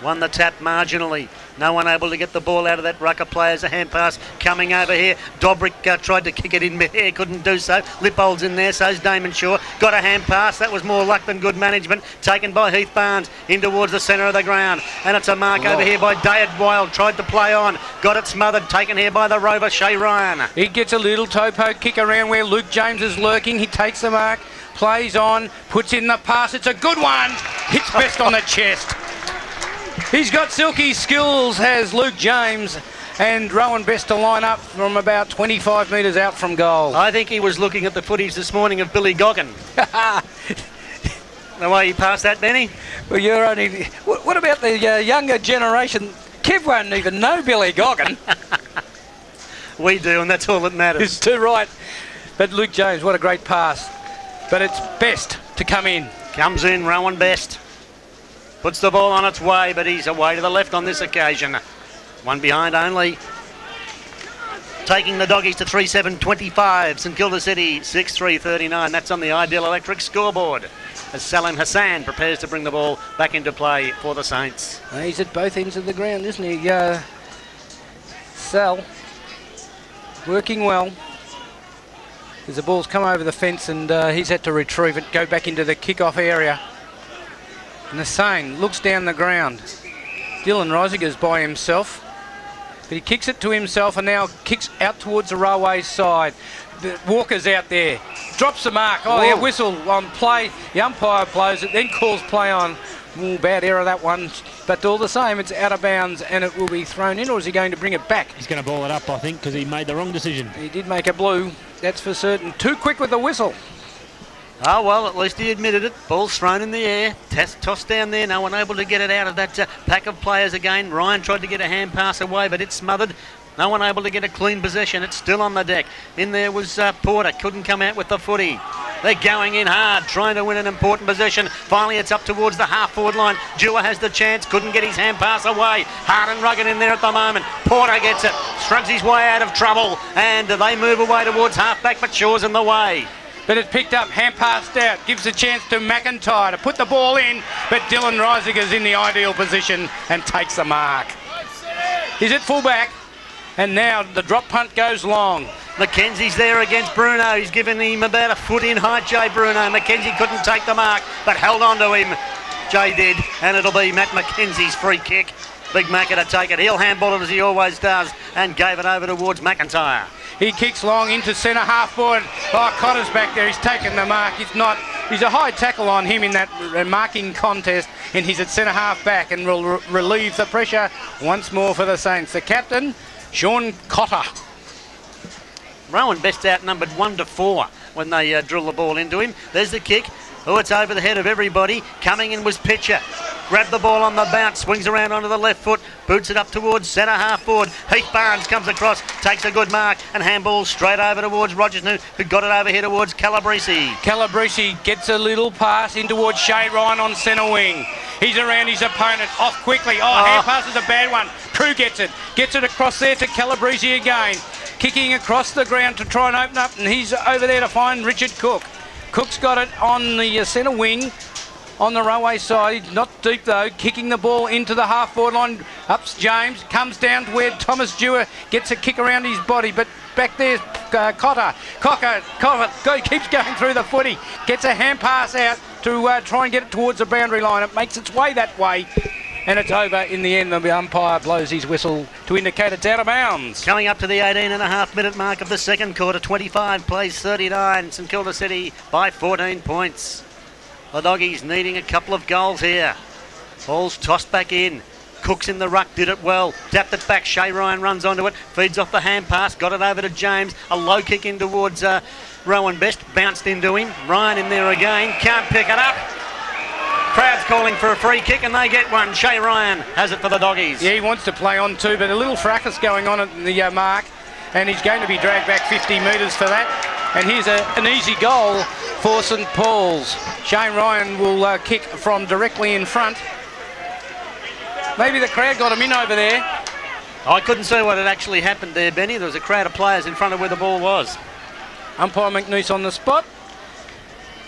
won the tap marginally. No one able to get the ball out of that rucker play as a hand pass coming over here. Dobrick tried to kick it in mid-air, couldn't do so. Lippold's in there, so's Damon Shaw. Got a hand pass. That was more luck than good management. Taken by Heath Barnes in towards the centre of the ground. And it's a mark over here by Dayard Wild. Tried to play on. Got it smothered. Taken here by the rover, Shay Ryan. He gets a little topo kick around where Luke James is lurking. He takes the mark. Plays on, puts in the pass. It's a good one. Hits best on the chest. He's got silky skills, has Luke James, and Rowan Best to line up from about 25 metres out from goal. I think he was looking at the footage this morning of Billy Goggin. The way he passed that, Benny. Well, you're only... What about the younger generation? Kev won't even know Billy Goggin. We do, and that's all that matters. It's too right. But Luke James, what a great pass. But it's Best to come in. Comes in, Rowan Best. Puts the ball on its way, but he's away to the left on this occasion. One behind only. Taking the Doggies to 3-7-25. St Kilda City 6-3-39. That's on the Ideal Electric scoreboard as Salim Hassan prepares to bring the ball back into play for the Saints. He's at both ends of the ground, isn't he? Sal working well. As the ball's come over the fence and he's had to retrieve it, go back into the kick-off area. And the same looks down the ground. Dylan Reisiger's by himself, but he kicks it to himself and now kicks out towards the railway side. The Walker's out there, drops the mark. Oh, the whistle on play. The umpire blows it, then calls play on. Ooh, bad error that one, but all the same, it's out of bounds and it will be thrown in, or is he going to bring it back? He's going to ball it up, I think, because he made the wrong decision. He did make a blue, that's for certain. Too quick with the whistle. Oh, well, at least he admitted it. Ball's thrown in the air. Tossed down there. No one able to get it out of that pack of players again. Ryan tried to get a hand pass away, but it's smothered. No one able to get a clean possession. It's still on the deck. In there was Porter. Couldn't come out with the footy. They're going in hard, trying to win an important possession. Finally, it's up towards the half-forward line. Dewar has the chance. Couldn't get his hand pass away. Hard and rugged in there at the moment. Porter gets it. Shrugs his way out of trouble. And they move away towards half-back, but Shaw's in the way. But it's picked up, hand passed out, gives a chance to McIntyre to put the ball in, but Dylan Reisiger's in the ideal position and takes the mark. He's at fullback, and now the drop punt goes long. McKenzie's there against Bruno. He's given him about a foot in height, Jay Bruno. McKenzie couldn't take the mark, but held on to him. Jay did, and it'll be Matt McKenzie's free kick. Big Macca to take it. He'll handball it as he always does, and gave it over towards McIntyre. He kicks long into centre half forward. Oh, Cotter's back there. He's taken the mark. If not, He's a high tackle on him in that marking contest, and he's at centre half back and will relieve the pressure once more for the Saints. The captain, Sean Cotter. Rowan Best outnumbered 1-4 when they drill the ball into him. There's the kick. Oh, it's over the head of everybody. Coming in was Pitcher. Grabbed the ball on the bounce, swings around onto the left foot, boots it up towards centre half forward. Heath Barnes comes across, takes a good mark, and handballs straight over towards Rogers, who got it over here towards Calabrese. Calabrese gets a little pass in towards Shay Ryan on centre wing. He's around his opponent, off quickly. Hand pass is a bad one. True gets it across there to Calabrese again. Kicking across the ground to try and open up, and he's over there to find Richard Cook. Cook's got it on the centre wing on the railway side. Not deep though. Kicking the ball into the half forward line. Ups James. Comes down to where Thomas Dewar gets a kick around his body. But back there's Cotter. Cotter keeps going through the footy. Gets a hand pass out to try and get it towards the boundary line. It makes its way that way. And it's over in the end. The umpire blows his whistle to indicate it's out of bounds. Coming up to the 18.5-minute mark of the second quarter, 25 plays 39. St Kilda City by 14 points. The Doggies needing a couple of goals here. Ball's tossed back in. Cook's in the ruck, did it well. Tapped it back. Shay Ryan runs onto it. Feeds off the hand pass. Got it over to James. A low kick in towards Rowan Best. Bounced into him. Ryan in there again. Can't pick it up. Crowd's calling for a free kick and they get one. Shay Ryan has it for the Doggies. Yeah, he wants to play on too, but a little fracas going on at the mark, and he's going to be dragged back 50 metres for that. And here's an easy goal for St Paul's. Shane Ryan will kick from directly in front. Maybe the crowd got him in over there. I couldn't see what had actually happened there, Benny. There was a crowd of players in front of where the ball was. Umpire McNeice on the spot.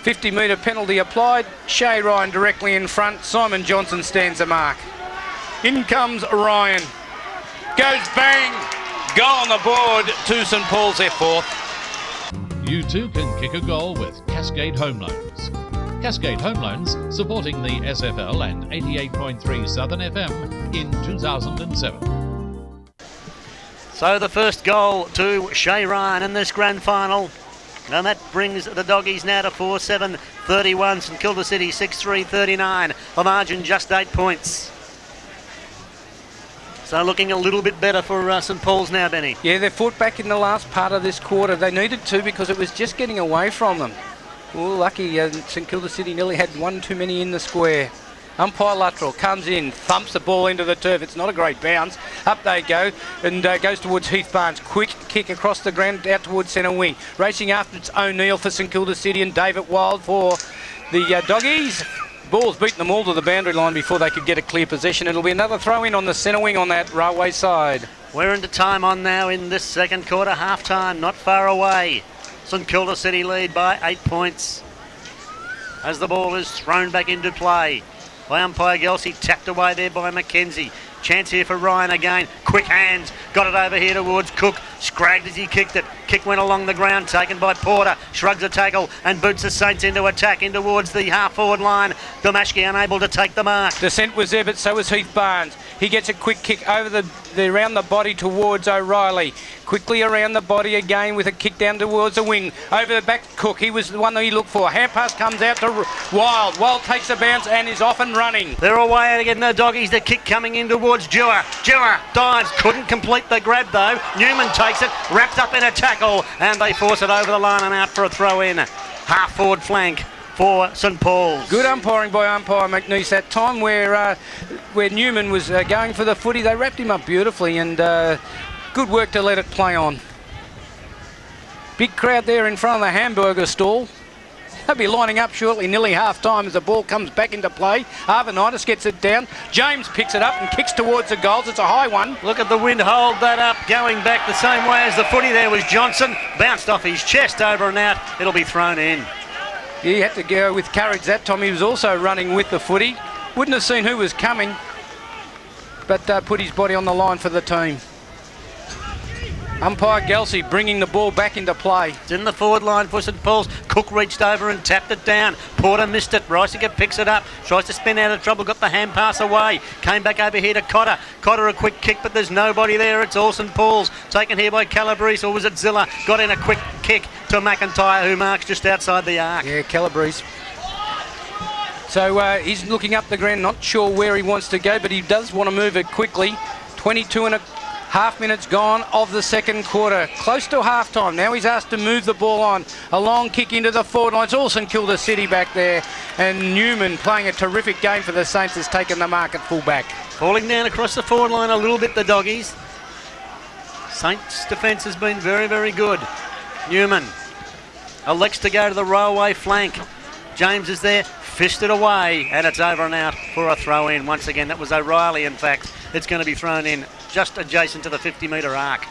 50-metre penalty applied. Shay Ryan directly in front. Simon Johnson stands the mark. In comes Ryan. Goes bang. Goal on the board to St Paul's, their fourth. You too can kick a goal with Cascade Home Loans. Cascade Home Loans supporting the SFL and 88.3 Southern FM in 2007. So the first goal to Shay Ryan in this grand final. And that brings the Doggies now to 4-7-31. St Kilda City 6-3-39. The margin just 8 points. So looking a little bit better for St Paul's now, Benny. Yeah, they fought back in the last part of this quarter. They needed to because it was just getting away from them. Oh, lucky St Kilda City nearly had one too many in the square. Umpire Luttrell comes in, thumps the ball into the turf. It's not a great bounce. Up they go and goes towards Heath Barnes. Quick kick across the ground out towards centre wing. Racing after it's O'Neill for St Kilda City and David Wild for the Doggies. Ball's beaten them all to the boundary line before they could get a clear possession. It'll be another throw in on the centre wing on that railway side. We're into time on now in this second quarter. Half time, not far away. St Kilda City lead by 8 points. As the ball is thrown back into play by umpire Gelsey, tapped away there by Mackenzie. Chance here for Ryan again. Quick hands. Got it over here towards Cook. Scragged as he kicked it. Kick went along the ground. Taken by Porter. Shrugs a tackle and boots the Saints into attack in towards the half-forward line. Domashki unable to take the mark. Descent was there, but so was Heath Barnes. He gets a quick kick over around the body towards O'Reilly. Quickly around the body again with a kick down towards the wing. Over the back, Cook. He was the one that he looked for. Hand pass comes out to Wild. Wild takes the bounce and is off and running. They're away out again, the Doggies. The kick coming in towards Dewar. Dewar dives. Couldn't complete the grab though. Newman takes it. Wrapped up in a tackle. And they force it over the line and out for a throw in. Half forward flank for St Paul's. Good umpiring by umpire McNeice. That time where Newman was going for the footy, they wrapped him up beautifully and good work to let it play on. Big crowd there in front of the hamburger stall. They'll be lining up shortly, nearly half time as the ball comes back into play. Arvanitis gets it down. James picks it up and kicks towards the goals. It's a high one. Look at the wind hold that up, going back the same way as the footy there was Johnson. Bounced off his chest over and out. It'll be thrown in. He had to go with courage that time. He was also running with the footy. Wouldn't have seen who was coming, but put his body on the line for the team. Umpire Gelsey bringing the ball back into play. It's in the forward line for St Paul's. Cook reached over and tapped it down. Porter missed it. Reisinger picks it up. Tries to spin out of trouble. Got the hand pass away. Came back over here to Cotter. Cotter a quick kick, but there's nobody there. It's all St Paul's. Taken here by Calabrese, or was it Zilla? Got in a quick kick to McIntyre, who marks just outside the arc. Yeah, Calabrese So he's looking up the ground, not sure where he wants to go, but he does want to move it quickly. 22.5 minutes gone of the second quarter. Close to half-time. Now he's asked to move the ball on. A long kick into the forward line. It's all St Kilda City back there. And Newman, playing a terrific game for the Saints, has taken the mark at full-back. Falling down across the forward line a little bit, the doggies. Saints' defence has been very, very good. Newman elects to go to the railway flank. James is there, fisted away, and it's over and out for a throw in. Once again, that was O'Reilly, in fact. It's going to be thrown in just adjacent to the 50-metre arc.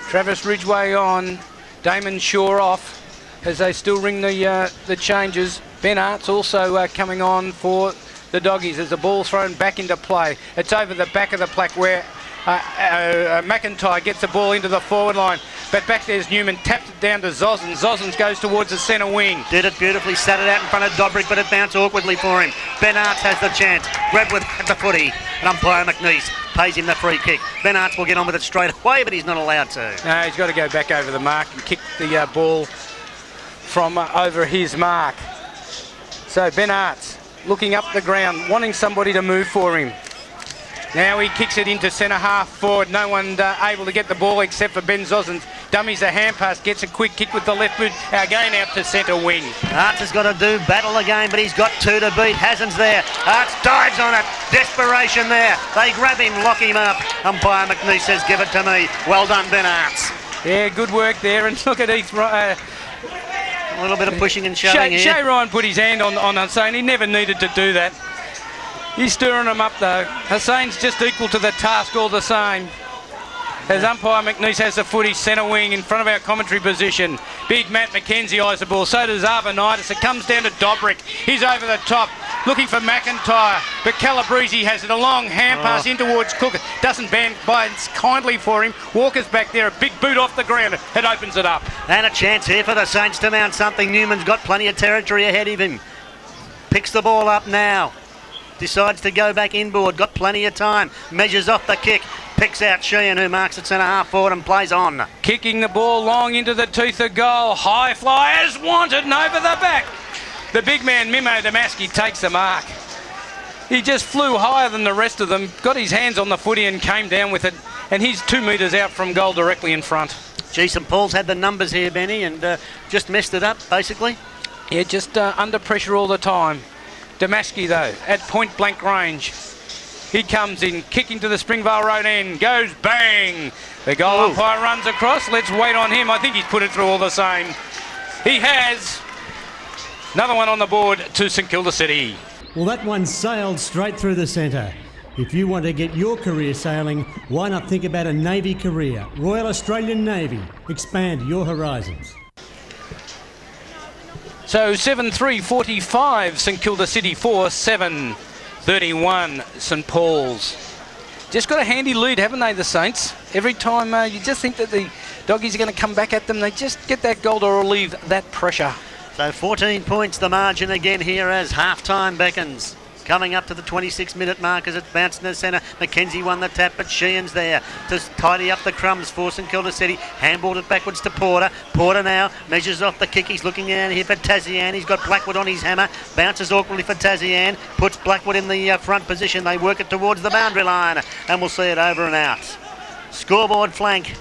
Travis Ridgway on, Damon Shaw off as they still ring the changes. Ben Arts also coming on for the doggies as the ball thrown back into play. It's over the back of the plaque where McIntyre gets the ball into the forward line, but back there's Newman, tapped it down to Zosens. Zosens goes towards the centre wing. Did it beautifully, sat it out in front of Dobrick, but it bounced awkwardly for him. Ben Arts has the chance. Redwood at the footy, and umpire McNeese pays him the free kick. Ben Arts will get on with it straight away, but he's not allowed to. No, he's got to go back over the mark and kick the ball from over his mark. So Ben Arts looking up the ground, wanting somebody to move for him. Now he kicks it into centre half forward. No one able to get the ball except for Ben Zosens. Dummies a hand pass, gets a quick kick with the left boot. Again out to centre wing. Arts has got to do battle again, but he's got two to beat. Hasn's there. Arts dives on it. Desperation there. They grab him, lock him up. Umpire McNeese says, give it to me. Well done, Ben Arts. Yeah, good work there. And look at Heath. A little bit of pushing and shoving here. Shay Ryan put his hand on Hussein. He never needed to do that. He's stirring him up though. Hussein's just equal to the task all the same. As umpire McNeese has the footy centre wing in front of our commentary position. Big Matt McKenzie eyes the ball. So does Arvanitis. It comes down to Dobrick. He's over the top, looking for McIntyre. But Calabrese has it. A long hand pass in towards Cook. Doesn't bind kindly for him. Walker's back there. A big boot off the ground. It opens it up. And a chance here for the Saints to mount something. Newman's got plenty of territory ahead of him. Picks the ball up now. Decides to go back inboard, got plenty of time, measures off the kick, picks out Sheehan, who marks it centre half forward and plays on. Kicking the ball long into the teeth of goal, high fly as wanted and over the back. The big man Mimo Damaski takes the mark. He just flew higher than the rest of them, got his hands on the footy and came down with it, and he's 2 metres out from goal directly in front. Gee, St Paul's had the numbers here, Benny, and just messed it up, basically. Yeah, just under pressure all the time. Damaski, though, at point-blank range. He comes in, kicking to the Springvale Road end, goes bang. The goal umpire runs across. Let's wait on him. I think he's put it through all the same. He has. Another one on the board to St Kilda City. Well, that one sailed straight through the centre. If you want to get your career sailing, why not think about a Navy career? Royal Australian Navy. Expand your horizons. So 7-3-45 St Kilda City 4-7-31 St Paul's. Just got a handy lead, haven't they, the Saints? Every time you just think that the doggies are going to come back at them, they just get that goal to relieve that pressure. So 14 points the margin again here as half-time beckons. Coming up to the 26-minute mark as it's bounced in the centre. McKenzie won the tap, but Sheehan's there to tidy up the crumbs for St Kilda City. Handballed it backwards to Porter. Porter now measures off the kick. He's looking down here for Tazian. He's got Blackwood on his hammer. Bounces awkwardly for Tazian. Puts Blackwood in the front position. They work it towards the boundary line, and we'll see it over and out. Scoreboard flank.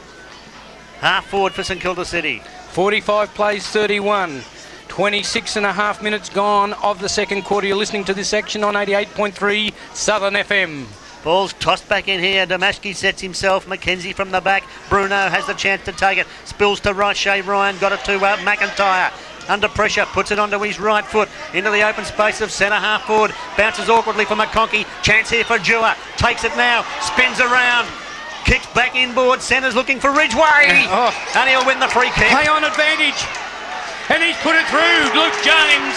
Half forward for St Kilda City. 45 plays 31. 26.5 minutes gone of the second quarter. You're listening to this section on 88.3 Southern FM. Ball's tossed back in here. Damaski sets himself. McKenzie from the back. Bruno has the chance to take it. Spills to right. Shay Ryan got it to McIntyre. Under pressure, puts it onto his right foot. Into the open space of centre half forward. Bounces awkwardly for McConkey. Chance here for Dewar. Takes it now. Spins around. Kicks back inboard. Centre's looking for Ridgway. And he'll win the free kick. Play on advantage. And he's put it through, Luke James.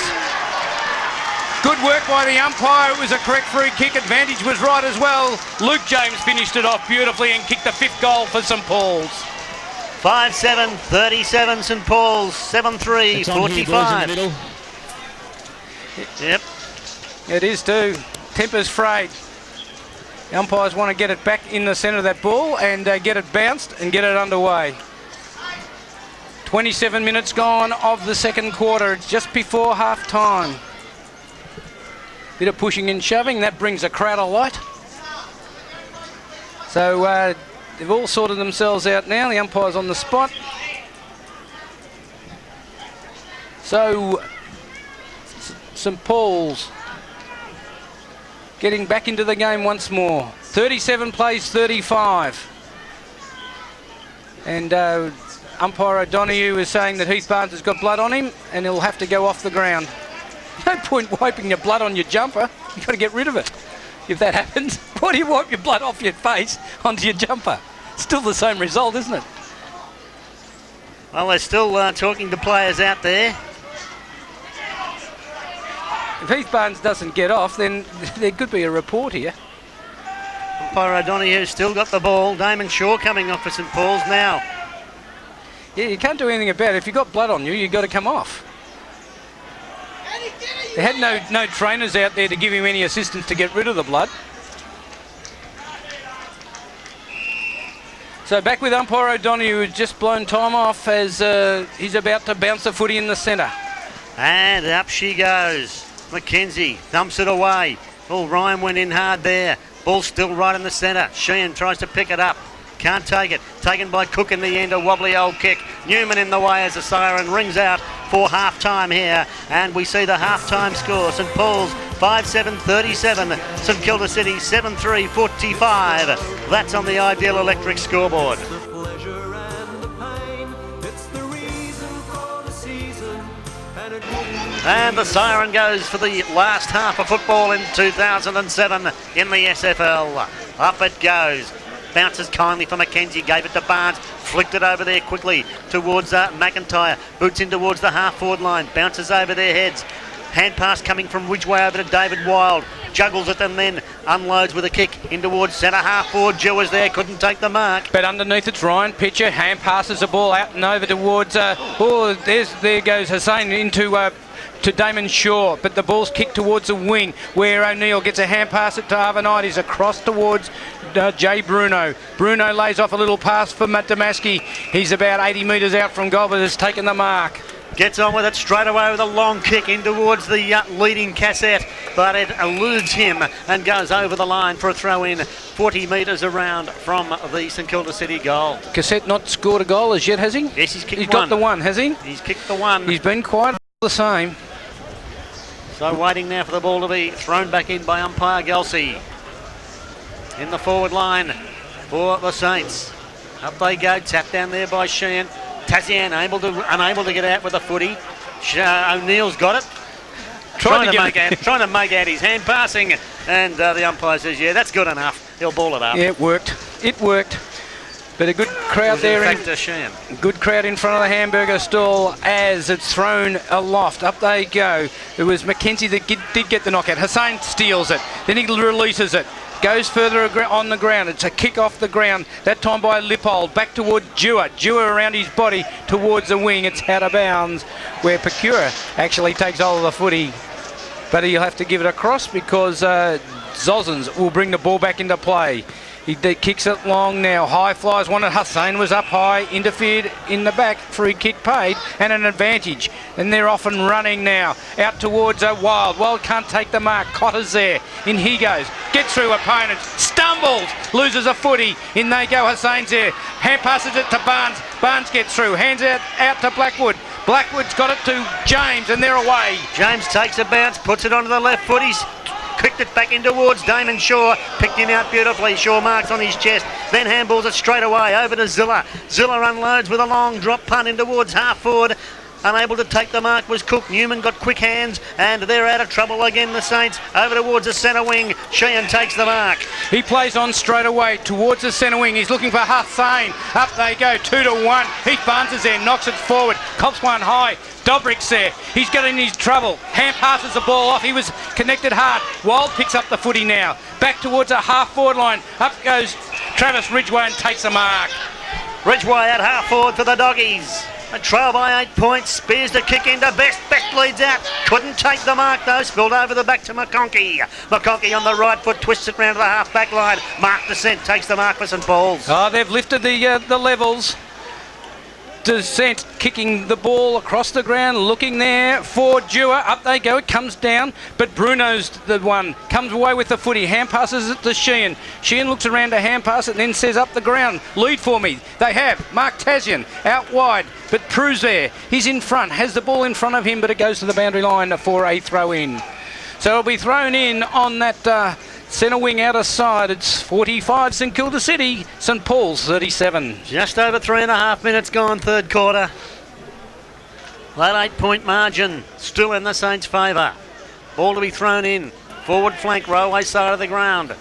Good work by the umpire. It was a correct free kick. Advantage was right as well. Luke James finished it off beautifully and kicked the 5th goal for St Paul's. 5-7, 37 St Paul's, 7-3, 45. Yep. It is too. Temper's frayed. The umpires want to get it back in the centre of that ball and get it bounced and get it underway. 27 minutes gone of the second quarter. It's just before half time. Bit of pushing and shoving. That brings a crowd of light. So they've all sorted themselves out now. The umpire's on the spot. So St Paul's getting back into the game once more. 37 plays 35. And umpire O'Donoghue is saying that Heath Barnes has got blood on him and he'll have to go off the ground. No point wiping your blood on your jumper. You've got to get rid of it. If that happens, why do you wipe your blood off your face onto your jumper? Still the same result, isn't it? Well, they're still talking to players out there. If Heath Barnes doesn't get off, then there could be a report here. Umpire O'Donoghue's still got the ball. Damon Shaw coming off for St Paul's now. Yeah, you can't do anything about it. If you've got blood on you, you've got to come off. They had no trainers out there to give him any assistance to get rid of the blood. So back with umpire O'Donoghue, who's just blown time off as he's about to bounce the footy in the centre. And up she goes. Mackenzie thumps it away. Oh, Ryan went in hard there. Ball still right in the centre. Sheehan tries to pick it up. Can't take it. Taken by Cook in the end, a wobbly old kick. Newman in the way as the siren rings out for half-time here. And we see the half-time score. St Paul's 5-7-37. St Kilda City 7-3-45. That's on the Ideal Electric scoreboard. The pleasure and the pain, it's the reason for the season, and it wouldn't. And the siren goes for the last half of football in 2007 in the SFL. Up it goes. Bounces kindly for Mackenzie, gave it to Barnes, flicked it over there quickly towards McIntyre, boots in towards the half-forward line, bounces over their heads. Hand pass coming from Ridgeway over to David Wild, juggles it and then unloads with a kick in towards centre half-forward. Joe was there, couldn't take the mark. But underneath it's Ryan Pitcher, hand passes the ball out and over towards, there goes Hussain into to Damon Shaw, but the ball's kicked towards the wing where O'Neill gets a hand pass it to Arvanites across towards Jay Bruno. Bruno lays off a little pass for Matt Damaski. He's about 80 metres out from goal but has taken the mark. Gets on with it straight away with a long kick in towards the leading Cassette, but it eludes him and goes over the line for a throw in 40 metres around from the St Kilda City goal. Cassette not scored a goal as yet, has he? Yes, he's kicked one. He's got the one, has he? He's kicked the one. He's been quite the same. So waiting now for the ball to be thrown back in by umpire Gelsey. In the forward line for the Saints. Up they go, tapped down there by Sheehan. Tassian unable to get out with the footy. O'Neill's got it. Trying to make out his hand passing, and the umpire says, yeah, that's good enough. He'll ball it up. Yeah, it worked. It worked. But a good crowd there. Good crowd in front of the hamburger stall as it's thrown aloft. Up they go. It was Mackenzie that did get the knockout. Hussain steals it. Then he releases it. Goes further on the ground. It's a kick off the ground. That time by Lippold. Back toward Dewar. Dewar around his body towards the wing. It's out of bounds where Pecura actually takes hold of the footy. But he'll have to give it across because Zozens will bring the ball back into play. He kicks it long now. High flies one. Hussain was up high, interfered in the back. Free kick paid and an advantage. And they're off and running now. Out towards Wild. Wild can't take the mark. Cotter's there. In he goes. Gets through opponents. Stumbles. Loses a footy. In they go. Hussain's there. Hand passes it to Barnes. Barnes gets through. Hands out to Blackwood. Blackwood's got it to James and they're away. James takes a bounce. Puts it onto the left foot. He's kicked it back in towards Damon Shaw, picked him out beautifully. Shaw marks on his chest, then handballs it straight away over to Zilla. Zilla unloads with a long drop punt in towards half forward. Unable to take the mark was Cook. Newman got quick hands and they're out of trouble again, the Saints. Over towards the centre wing. Sheehan takes the mark. He plays on straight away towards the centre wing. He's looking for Hussain. Up they go, 2-1. Heath Barnes is there, knocks it forward. Cops one high. Dobrik's there. He's getting his trouble. Hand passes the ball off. He was connected hard. Wild picks up the footy now. Back towards a half forward line. Up goes Travis Ridgeway and takes a mark. Ridgeway at half forward for the Doggies. A trail by 8 points. Spears to kick into Best. Best leads out. Couldn't take the mark though. Spilled over the back to McConkey. McConkey on the right foot twists it round to the half back line. Mark Descent takes the mark for St Paul's. Oh, they've lifted the levels. Descent kicking the ball across the ground, looking there for Dewar. Up they go, it comes down, but Bruno's the one. Comes away with the footy, hand passes it to Sheehan. Sheehan looks around to hand pass it and then says up the ground, lead for me. They have. Mark Tasman out wide, but Prue's there. He's in front, has the ball in front of him, but it goes to the boundary line for a throw in. So it'll be thrown in on that centre wing outer side. It's 45 St Kilda City, St Paul's 37. Just over 3.5 minutes gone, third quarter. That 8-point margin still in the Saints' favour. Ball to be thrown in. Forward flank, railway side of the ground.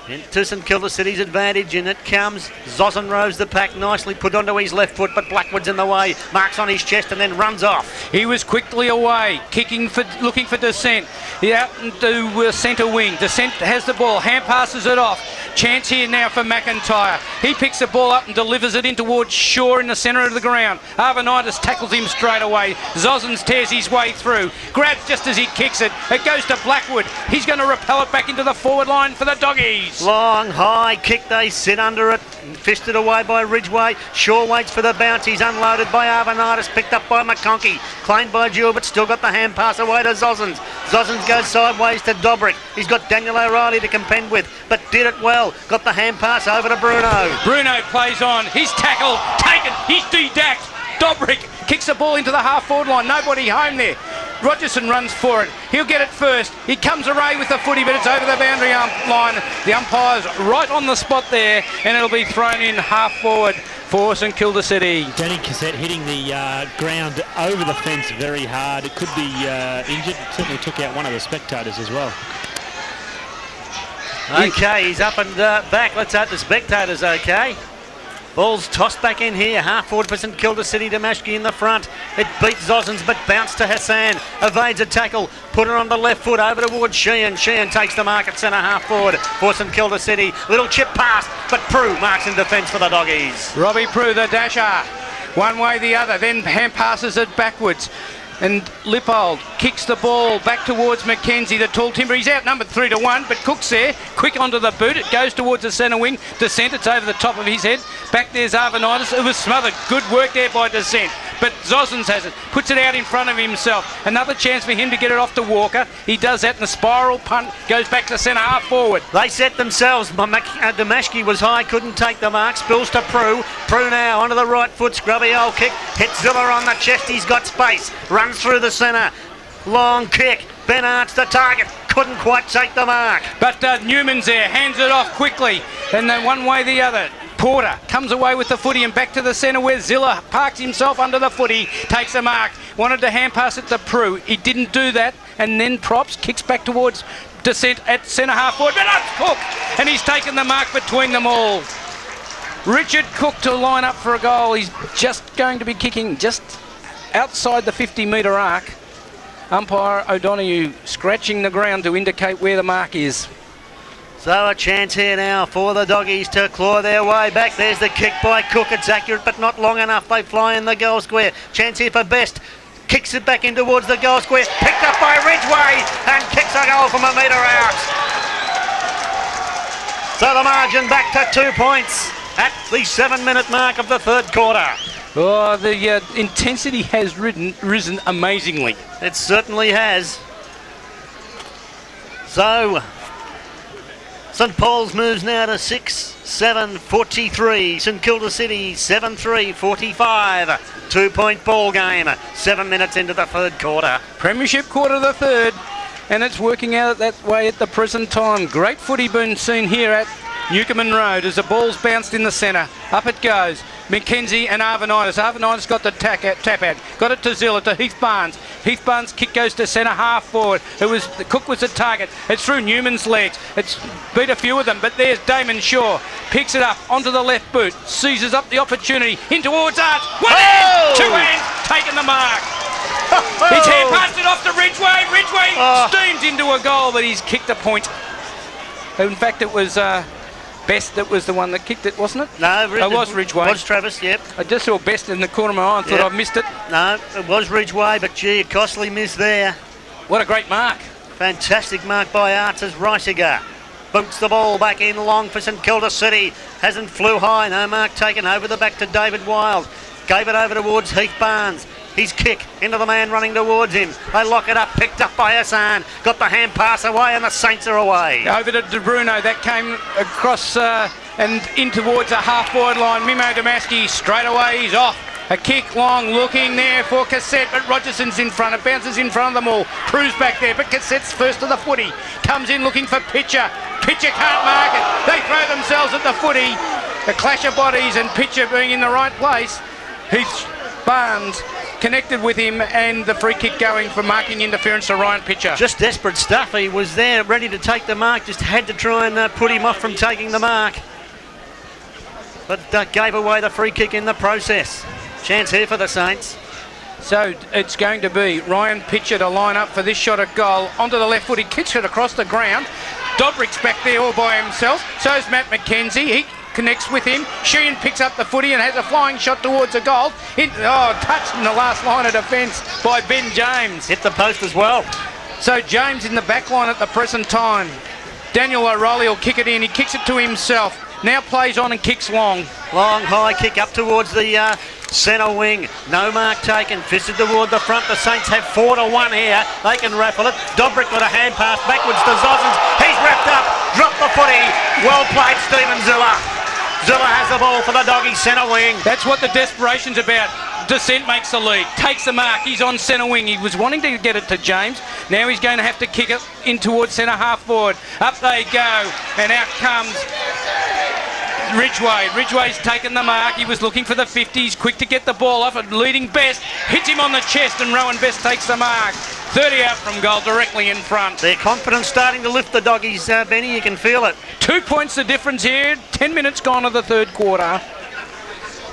Into St Kilda City's advantage, and it comes. Zosson rows the pack nicely, put onto his left foot, but Blackwood's in the way. Marks on his chest and then runs off. He was quickly away, looking for Descent. Out into centre wing. Descent has the ball, hand passes it off. Chance here now for McIntyre. He picks the ball up and delivers it in towards Shaw in the centre of the ground. Arvanitis tackles him straight away. Zossons tears his way through. Grabs just as he kicks it. It goes to Blackwood. He's going to repel it back into the forward line for the Doggies. Long, high kick, they sit under it. Fisted away by Ridgway. Shaw waits for the bounce. He's unloaded by Arvanitis, picked up by McConkey. Claimed by Jewell, but still got the hand pass away to Zossons. Zossons goes sideways to Dobrik. He's got Daniel O'Reilly to contend with, but did it well. Got the hand pass over to Bruno. Bruno plays on. He's tackled, taken, he's de-dacked. Dobrik kicks the ball into the half-forward line. Nobody home there. Rogerson runs for it. He'll get it first. He comes away with the footy, but it's over the boundary line. The umpire's right on the spot there, and it'll be thrown in half-forward for St Kilda City. Danny Cassette hitting the ground over the fence very hard. It could be injured. It certainly took out one of the spectators as well. Okay, he's up and back. Let's hope the spectators okay. Ball's tossed back in here, half forward for St Kilda City. Damashki in the front. It beats Zossons, but bounced to Hassan. Evades a tackle, put it on the left foot over towards Sheehan. Sheehan takes the mark at centre half forward for St Kilda City. Little chip pass, but Prue marks in defence for the Doggies. Robbie Prue, the dasher. One way, the other, then hand passes it backwards. And Lippold kicks the ball back towards Mackenzie, the tall timber. He's outnumbered 3-1, but Cook's there. Quick onto the boot. It goes towards the centre wing. Descent, it's over the top of his head. Back there's Arvanitis. It was smothered. Good work there by Descent. But Zossons has it. Puts it out in front of himself. Another chance for him to get it off to Walker. He does that, and the spiral punt goes back to centre half forward. They set themselves. Damashki was high, couldn't take the mark. Spills to Prue. Prue now onto the right foot. Scrubby old kick. Hits Zilla on the chest. He's got space. Runs through the centre. Long kick. Ben Art's the target. Couldn't quite take the mark. But Newman's there. Hands it off quickly. And then one way the other. Porter comes away with the footy and back to the centre where Zilla parks himself under the footy, takes a mark, wanted to hand pass it to Prue. He didn't do that, and then Props kicks back towards Descent at centre half forward. But that's Cook, and he's taken the mark between them all. Richard Cook to line up for a goal. He's just going to be kicking just outside the 50-metre arc. Umpire O'Donoghue scratching the ground to indicate where the mark is. So a chance here now for the Doggies to claw their way back. There's the kick by Cook. It's accurate but not long enough. They fly in the goal square. Chance here for Best. Kicks it back in towards the goal square. Picked up by Ridgway and kicks a goal from a metre out. So the margin back to 2 points at the 7-minute mark of the third quarter. Oh, the intensity has risen amazingly. It certainly has. So St Paul's moves now to 6-7-43. St Kilda City 7-3-45. 2-point ball game. 7 minutes into the third quarter. Premiership quarter, the third, and it's working out that way at the present time. Great footy been seen here at Newcomen Road as the ball's bounced in the centre. Up it goes. Mackenzie and Arvanitis. Arvanitis got the tap out. Got it to Zilla, to Heath Barnes. Heath Barnes' kick goes to centre half forward. Cook was the target. It's through Newman's legs. It's beat a few of them, but there's Damon Shaw. Picks it up onto the left boot. Seizes up the opportunity. In towards Arch. One hand, two hands, taking the mark. His hand passed it off to Ridgway. Ridgway steams into a goal, but he's kicked a point. In fact, it was Best that was the one that kicked it, wasn't it? No, it was Ridgway. It was Travis, yep. I just saw Best in the corner of my eye and thought I'd missed it. No, it was Ridgway, but gee, a costly miss there. What a great mark. Fantastic mark by Arts as Reisiger boots the ball back in long for St Kilda City. Hasn't flew high, no mark taken over the back to David Wild. Gave it over towards Heath Barnes. His kick into the man running towards him. They lock it up, picked up by Hassan. Got the hand pass away and the Saints are away. Over to De Bruno. That came across and in towards the half-forward line. Mimo Damaski straight away. He's off. A kick long, looking there for Cassette, but Rogerson's in front. It bounces in front of them all. Crew's back there, but Cassette's first to the footy. Comes in looking for Pitcher. Pitcher can't mark it. They throw themselves at the footy. A clash of bodies and Pitcher being in the right place. Heath Barnes connected with him and the free kick going for marking interference to Ryan Pitcher. Just desperate stuff. He was there ready to take the mark, just had to try and put him off from taking the mark. But gave away the free kick in the process. Chance here for the Saints. So it's going to be Ryan Pitcher to line up for this shot at goal. Onto the left foot, he kicks it across the ground. Dobrik's back there all by himself. So's Matt McKenzie. He connects with him. Sheehan picks up the footy and has a flying shot towards a goal. Touched in the last line of defence by Ben James. Hit the post as well. So James in the back line at the present time. Daniel O'Reilly will kick it in. He kicks it to himself. Now plays on and kicks long. Long high kick up towards the centre wing. No mark taken. Fisted toward the front. The Saints have 4-1 here. They can raffle it. Dobrik got a hand pass backwards to Zosens. He's wrapped up. Dropped the footy. Well played, Stephen Zilla. Zilla has the ball for the Doggies centre wing. That's what the desperation's about. Descent makes the lead. Takes the mark. He's on centre wing. He was wanting to get it to James. Now he's going to have to kick it in towards centre half forward. Up they go. And out comes Ridgway. Ridgway's taken the mark. He was looking for the 50s. Quick to get the ball off. And leading Best hits him on the chest and Rowan Best takes the mark. 30 out from goal, directly in front. Their confidence starting to lift the Doggies, Benny. You can feel it. 2 points the difference here. 10 minutes gone of the third quarter.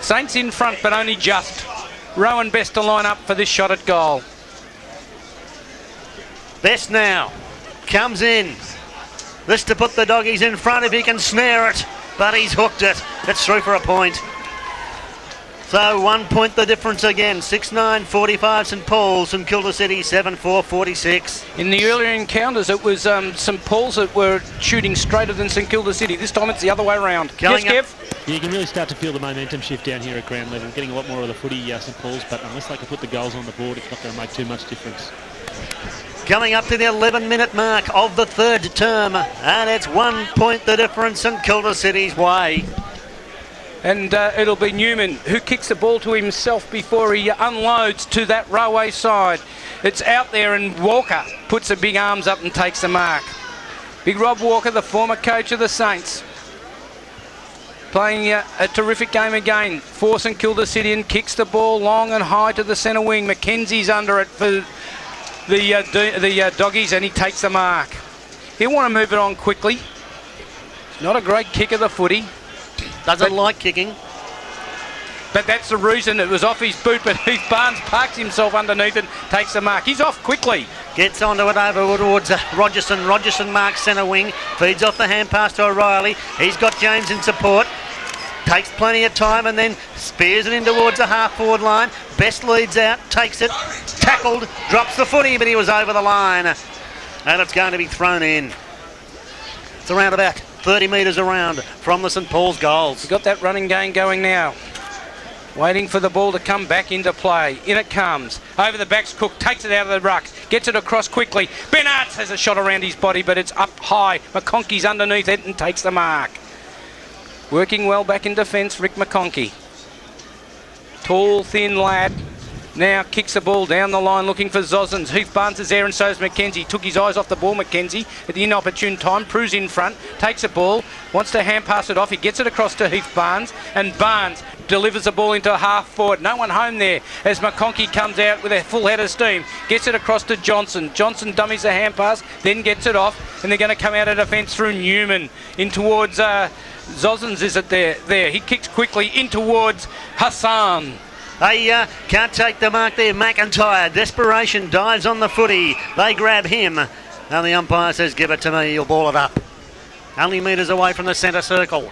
Saints in front, but only just. Rowan Best to line up for this shot at goal. Best now comes in. This to put the Doggies in front if he can snare it. But he's hooked it. It's through for a point. So 1 point the difference again. 6-9, 45 St Paul's and Kilda City 7-4, 46. In the earlier encounters, it was St Paul's that were shooting straighter than St Kilda City. This time it's the other way around. Going yes, up. Kev? Yeah, you can really start to feel the momentum shift down here at ground level. Getting a lot more of the footy, St Paul's, but unless they can put the goals on the board, it's not going to make too much difference. Coming up to the 11-minute mark of the third term, and it's 1 point the difference in Kilda City's way. And it'll be Newman who kicks the ball to himself before he unloads to that railway side. It's out there and Walker puts the big arms up and takes the mark. Big Rob Walker, the former coach of the Saints, playing a terrific game again for St Kilda City and kicks the ball long and high to the centre wing. Mackenzie's under it for the Doggies and he takes the mark. He'll want to move it on quickly. Not a great kick of the footy. Doesn't like kicking. But that's the reason. It was off his boot, but Heath Barnes parks himself underneath it, takes the mark. He's off quickly. Gets onto it over towards Rogerson. Rogerson marks centre wing. Feeds off the hand pass to O'Reilly. He's got James in support. Takes plenty of time and then spears it in towards the half-forward line. Best leads out, takes it, tackled, drops the footy, but he was over the line. And it's going to be thrown in. It's around about 30 metres around from the St Paul's goals. We've got that running game going now. Waiting for the ball to come back into play. In it comes. Over the backs, Cook takes it out of the ruck. Gets it across quickly. Ben Arts has a shot around his body, but it's up high. McConkey's underneath it and takes the mark. Working well back in defence, Rick McConkey. Tall, thin lad. Now kicks the ball down the line looking for Zosens. Heath Barnes is there and so is McKenzie. Took his eyes off the ball, McKenzie, at the inopportune time. Prue's in front, takes the ball, wants to hand pass it off. He gets it across to Heath Barnes and Barnes delivers the ball into a half forward. No one home there as McConkey comes out with a full head of steam. Gets it across to Johnson. Johnson dummies the hand pass, then gets it off and they're going to come out of defence through Newman in towards Zosens. Is it there? He kicks quickly in towards Hassan. They can't take the mark there. McIntyre, desperation, dives on the footy. They grab him. And the umpire says, give it to me, you'll ball it up. Only metres away from the centre circle.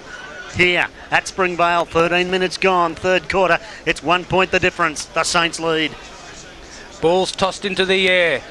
Here at Springvale, 13 minutes gone, third quarter. It's 1 point the difference. The Saints lead. Ball's tossed into the air.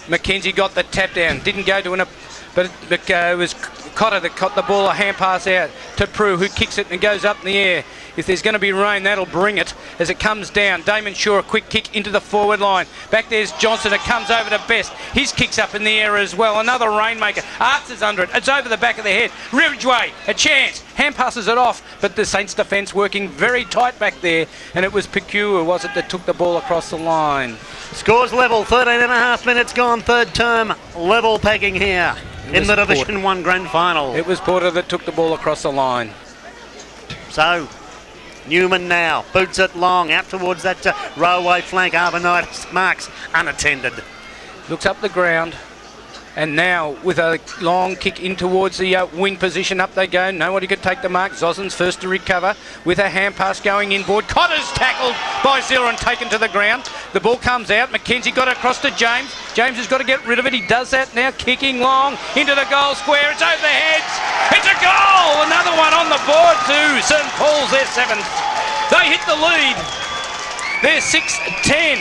McKenzie got the tap down. Didn't go to but it was Cotter that caught the ball, a hand pass out to Prue, who kicks it and goes up in the air. If there's going to be rain, that'll bring it. as it comes down. Damon Shaw, a quick kick into the forward line. Back there's Johnson. It comes over to Best. His kick's up in the air as well. Another rainmaker. Arts is under it. It's over the back of the head. Ridgway, a chance. Hand passes it off, but the Saints defence working very tight back there, and it was Pecure, was it, that took the ball across the line. Scores level, 13 and a half minutes gone, third term, level pegging here in the Division 1 Grand Final. It was Porter that took the ball across the line. So, Newman now, boots it long, out towards that railway flank. Arvanitis marks unattended. Looks up the ground, and now with a long kick in towards the wing position, up they go. Nobody could take the mark. Zossen's first to recover with a hand pass going inboard. Cotter's tackled by Zilla and taken to the ground. The ball comes out. McKenzie got it across to James. James has got to get rid of it. He does that now, kicking long into the goal square. It's over the heads. It's a goal! Another one on the board to St Paul's, their seventh. They hit the lead. They're 6-10.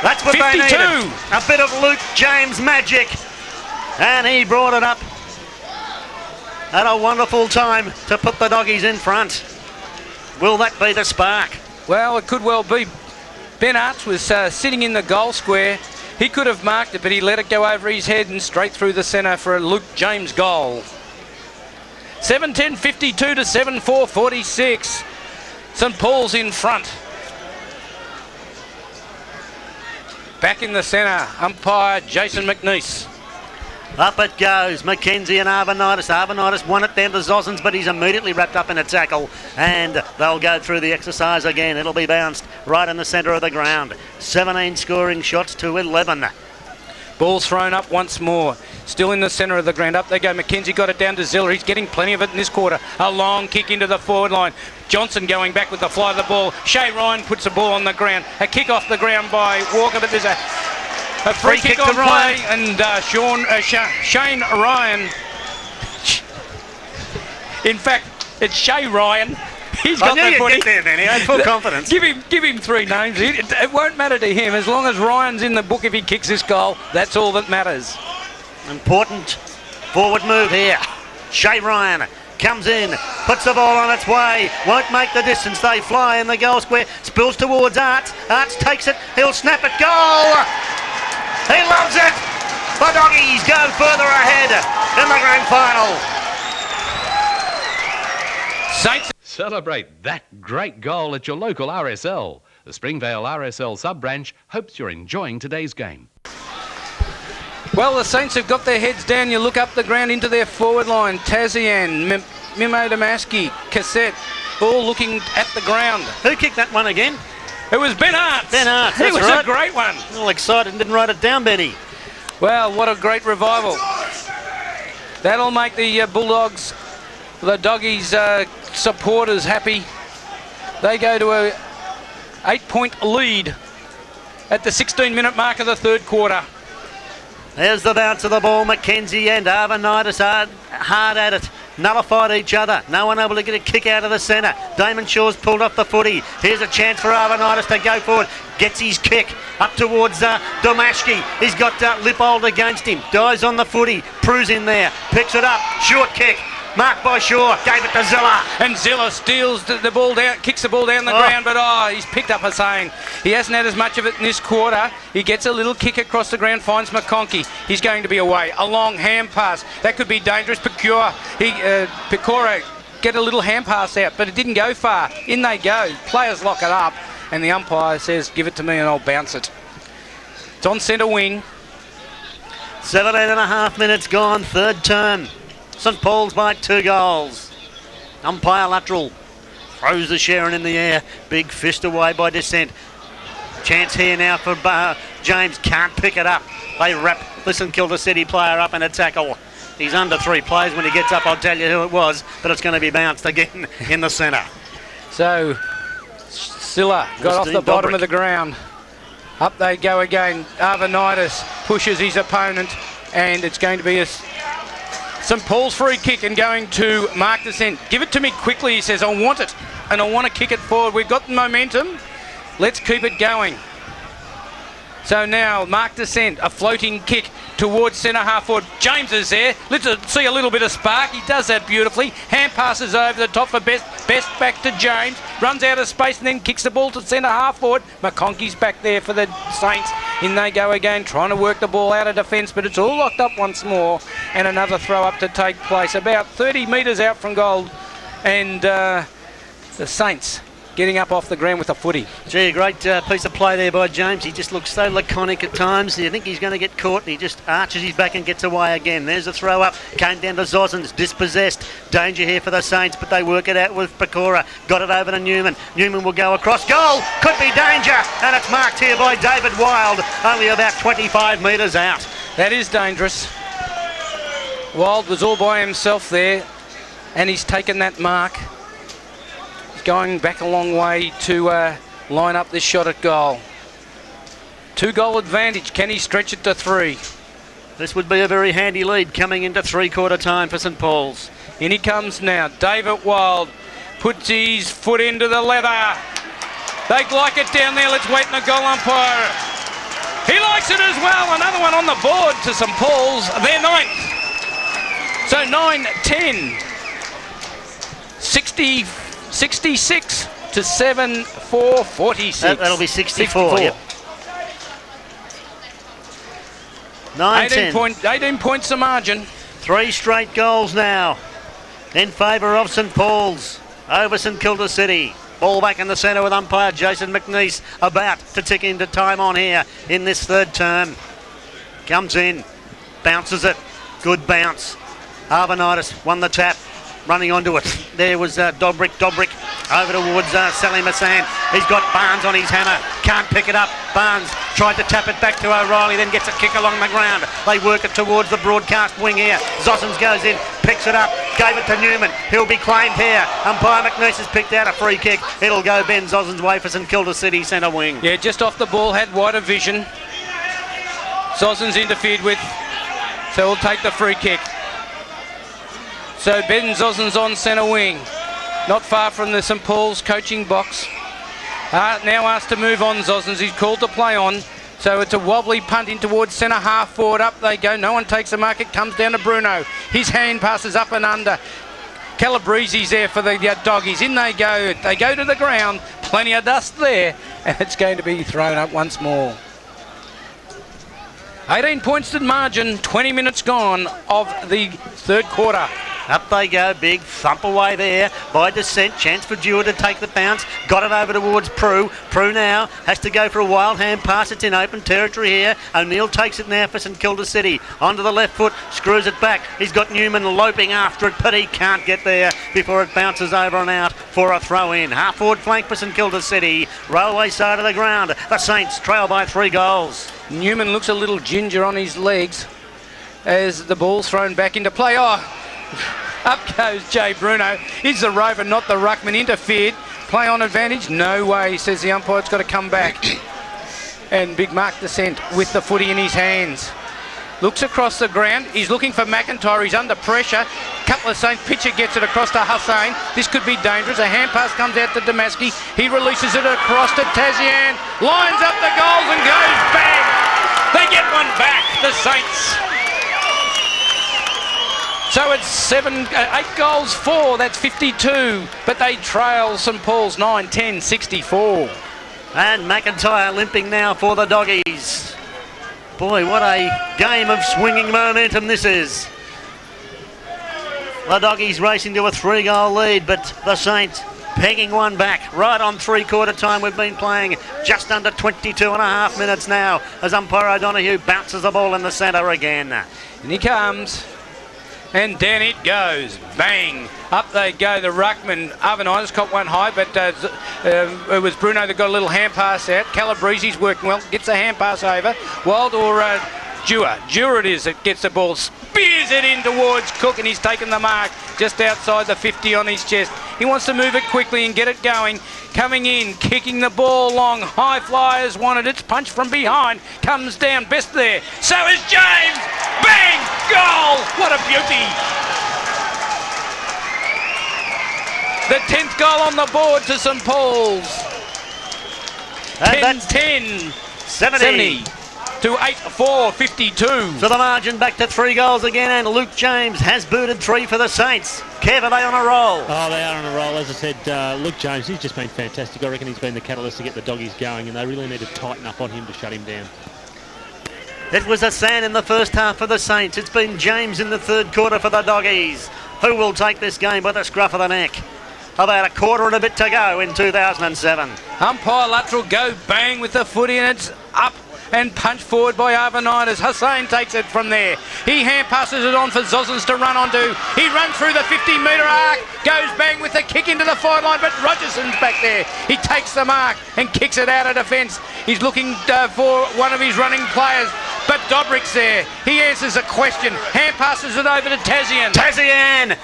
That's what 52. they needed. A bit of Luke James magic. And he brought it up at a wonderful time to put the doggies in front. Will that be the spark? Well, it could well be. Ben Arts was sitting in the goal square. He could have marked it, but he let it go over his head and straight through the centre for a Luke James goal. 7-10, 52 to 7-4, 46. St Paul's in front. Back in the centre, umpire Jason McNeese. Up it goes, Mackenzie and Arvanitis. Arvanitis won it down to Zossens, but he's immediately wrapped up in a tackle, and they'll go through the exercise again. It'll be bounced right in the centre of the ground. 17 scoring shots to 11. Ball's thrown up once more. Still in the centre of the ground. Up they go. Mackenzie got it down to Ziller. He's getting plenty of it in this quarter. A long kick into the forward line. Johnson going back with the fly of the ball. Shay Ryan puts the ball on the ground. A kick off the ground by Walker, but there's a free kick on play, and Shane Ryan. In fact, it's Shay Ryan. He's got that footy. There, Danny. I had full confidence. Give him three names. It won't matter to him as long as Ryan's in the book. If he kicks this goal, that's all that matters. Important forward move here. Shay Ryan comes in, puts the ball on its way, won't make the distance. They fly in the goal square, spills towards Arts. Arts takes it, he'll snap it, goal! He loves it! The doggies go further ahead in the grand final. Saints. Celebrate that great goal at your local RSL. The Springvale RSL sub-branch hopes you're enjoying today's game. Well, the Saints have got their heads down. You look up the ground into their forward line. Tazian, Mimo Damaski, Cassette, all looking at the ground. Who kicked that one again? It was Ben Arts. Ben Arts, It that's was right. a great one. A little excited, didn't write it down, Benny. Well, what a great revival. That'll make the Bulldogs, the Doggies supporters happy. They go to a 8-point lead at the 16-minute mark of the third quarter. There's the bounce of the ball. Mackenzie and Arvanitis are hard at it. Nullified each other. No one able to get a kick out of the centre. Damon Shaw's pulled off the footy. Here's a chance for Arvanitis to go forward. Gets his kick up towards Domashki. He's got Lippold against him. Dives on the footy. Prue's in there. Picks it up. Short kick. Marked by Shaw. Gave it to Zilla. And Zilla steals the ball down, kicks the ball down the ground, but he's picked up Hussain. He hasn't had as much of it in this quarter. He gets a little kick across the ground, finds McConkey. He's going to be away. A long hand pass. That could be dangerous. Pecora get a little hand pass out, but it didn't go far. In they go. Players lock it up, and the umpire says, give it to me and I'll bounce it. It's on centre wing. 17 and a half minutes gone, third term. St Paul's by 2 goals. Umpire Luttrell throws the Sharon in the air. Big fist away by Descent. Chance here now for James. Can't pick it up. They wrap the St Kilda City player up in a tackle. He's under 3 plays. When he gets up, I'll tell you who it was, but it's going to be bounced again in the centre. So Silla got off the bottom of the ground. Up they go again. Arvanitis pushes his opponent, and it's going to be a St Paul's free kick and going to Mark Descent. Give it to me quickly, he says. I want it, and I want to kick it forward. We've got the momentum. Let's keep it going. So now Mark Descent, a floating kick towards centre half forward. James is there. Let's see a little bit of spark. He does that beautifully. Hand passes over the top for Best. Best back to James. Runs out of space and then kicks the ball to centre half forward. McConkey's back there for the Saints. In they go again, trying to work the ball out of defence, but it's all locked up once more. And another throw up to take place. About 30 metres out from goal. And the Saints getting up off the ground with a footy. Gee, a great piece of play there by James. He just looks so laconic at times. You think he's going to get caught, and he just arches his back and gets away again. There's a throw up. Came down to Zosens. Dispossessed. Danger here for the Saints, but they work it out with Pecora. Got it over to Newman. Newman will go across. Goal! Could be danger! And it's marked here by David Wild. Only about 25 metres out. That is dangerous. Wild was all by himself there, and he's taken that mark. Going back a long way to line up this shot at goal. 2-goal advantage. Can he stretch it to 3? This would be a very handy lead coming into three-quarter time for St Paul's. In he comes now. David Wild puts his foot into the leather. They like it down there. Let's wait on the goal umpire. He likes it as well. Another one on the board to St Paul's. They're 9th. So 9-10. 66 to 7 for 46. That'll be 64. Yep. 18 points the margin. 3 straight goals now in favour of St Paul's over St Kilda City. Ball back in the centre with umpire Jason McNeese about to tick into time on here in this third term. Comes in, bounces it, good bounce. Arvanitis won the tap. Running onto it. There was Dobrik over towards Sally Massan. He's got Barnes on his hammer. Can't pick it up. Barnes tried to tap it back to O'Reilly, then gets a kick along the ground. They work it towards the broadcast wing here. Zossens goes in, picks it up, gave it to Newman. He'll be claimed here. Umpire McNeese has picked out a free kick. It'll go Ben Zossens' way for St Kilda City centre wing. Yeah, just off the ball, had wider vision. Zossens interfered with, so we'll take the free kick. So Ben Zossens on centre wing, not far from the St Paul's coaching box. Now asked to move on Zossens, he's called to play on. So it's a wobbly punt in towards centre half forward, up they go, no one takes the mark, it comes down to Bruno. His hand passes up and under. Calabresi's there for the doggies, in they go to the ground, plenty of dust there, and it's going to be thrown up once more. 18 points to margin, 20 minutes gone of the third quarter. Up they go, big thump away there by Descent. Chance for Dewar to take the bounce. Got it over towards Prue. Prue now has to go for a wild hand pass. It's in open territory here. O'Neill takes it now for St Kilda City. Onto the left foot, screws it back. He's got Newman loping after it, but he can't get there before it bounces over and out for a throw in. Half forward flank for St Kilda City. Railway side of the ground. The Saints trail by 3 goals. Newman looks a little ginger on his legs as the ball's thrown back into play. Up goes Jay Bruno. He's the rover, not the ruckman. Interfered. Play on advantage? No way, says the umpire. It's got to come back. And big Mark Descent with the footy in his hands. Looks across the ground. He's looking for McIntyre. He's under pressure. Couple of Saints. Pitcher gets it across to Hussain. This could be dangerous. A hand pass comes out to Damaski. He releases it across to Tazian. Lines up the goals and goes bang. They get one back, the Saints. So it's 8 goals, 4, that's 52. But they trail St Paul's 9-10, 64. And McIntyre limping now for the doggies. Boy, what a game of swinging momentum this is. The doggies racing to a 3-goal lead, but the Saints pegging one back. Right on three-quarter time, we've been playing just under 22 and a half minutes now as umpire O'Donoghue bounces the ball in the centre again. And he comes. And down it goes. Bang. Up they go. The ruckman, Arvanitis, caught one high, but it was Bruno that got a little hand pass out. Calabresi's working well. Gets a hand pass over. Wild or Dewar. Dewar it is that gets the ball. Spears it in towards Cook, and he's taken the mark just outside the 50 on his chest. He wants to move it quickly and get it going. Coming in, kicking the ball long. High flyers wanted it. It's punched from behind. Comes down. Best there. So is James. Bang! Goal! What a beauty! The 10th goal on the board to St Paul's. 10-10. 70. to 8-4-52. So the margin back to 3 goals again, and Luke James has booted 3 for the Saints. Kev, are they on a roll? Oh, they are on a roll. As I said, Luke James, he's just been fantastic. I reckon he's been the catalyst to get the doggies going, and they really need to tighten up on him to shut him down. It was a San in the first half for the Saints. It's been James in the third quarter for the Doggies. Who will take this game by the scruff of the neck? About a quarter and a bit to go in 2007. Umpire Luttrell go bang with the footy, and it's up and punched forward by Arvanitis. Hussain takes it from there. He hand passes it on for Zozens to run onto. He runs through the 50-metre arc, goes bang with the kick into the 5 line, but Rogerson's back there. He takes the mark and kicks it out of defence. He's looking for one of his running players, but Dobrik's there. He answers a question. Hand passes it over to Tazian. Tazian,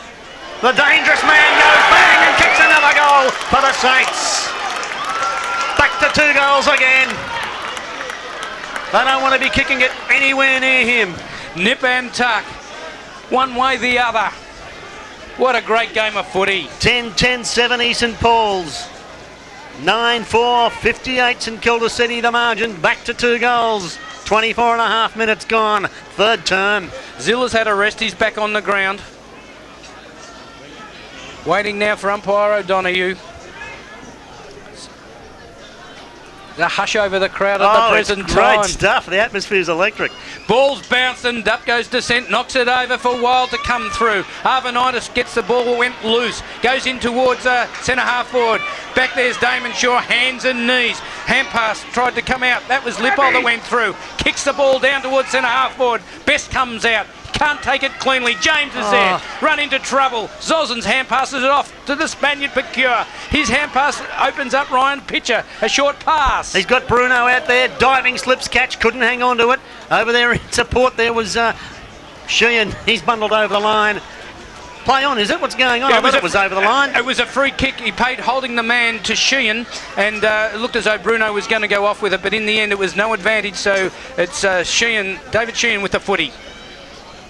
the dangerous man, goes bang and kicks another goal for the Saints. Back to 2 goals again. They don't want to be kicking it anywhere near him. Nip and tuck. One way, the other. What a great game of footy. 10-10-70 St Paul's. 9-4-58 St Kilda City, the margin. Back to 2 goals. 24 and a half minutes gone. Third term. Zilla's had a rest. He's back on the ground. Waiting now for umpire O'Donoghue. The hush over the crowd at the present it's time. great stuff. The atmosphere's electric. Ball's bounced and up goes Descent, knocks it over for Wild to come through. Arvanitis gets the ball, went loose, goes in towards centre half forward. Back there's Damon Shaw, hands and knees. Hand pass tried to come out. That was Lippo that went through. Kicks the ball down towards centre half forward. Best comes out. Can't take it cleanly. James is there. Run into trouble. Zozens hand passes it off to the Spaniard Pecure. His hand pass opens up Ryan Pitcher. A short pass. He's got Bruno out there. Diving slips catch. Couldn't hang on to it. Over there in support there was Sheehan. He's bundled over the line. Play on, is it? What's going on? I thought it was over the line. It was a free kick. He paid holding the man to Sheehan, and it looked as though Bruno was going to go off with it, but in the end it was no advantage, so it's Sheehan, David Sheehan with the footy.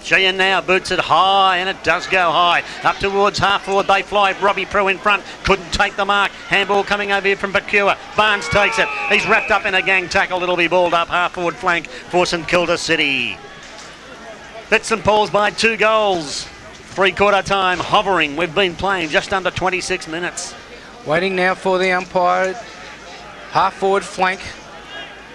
Sheehan now boots it high, and it does go high. Up towards half forward they fly. Robbie Prue in front. Couldn't take the mark. Handball coming over here from Pecure. Barnes takes it. He's wrapped up in a gang tackle. It'll be balled up half forward flank for St Kilda City. That's St Paul's by 2 goals. 3/4 time hovering. We've been playing just under 26 minutes. Waiting now for the umpire. Half forward flank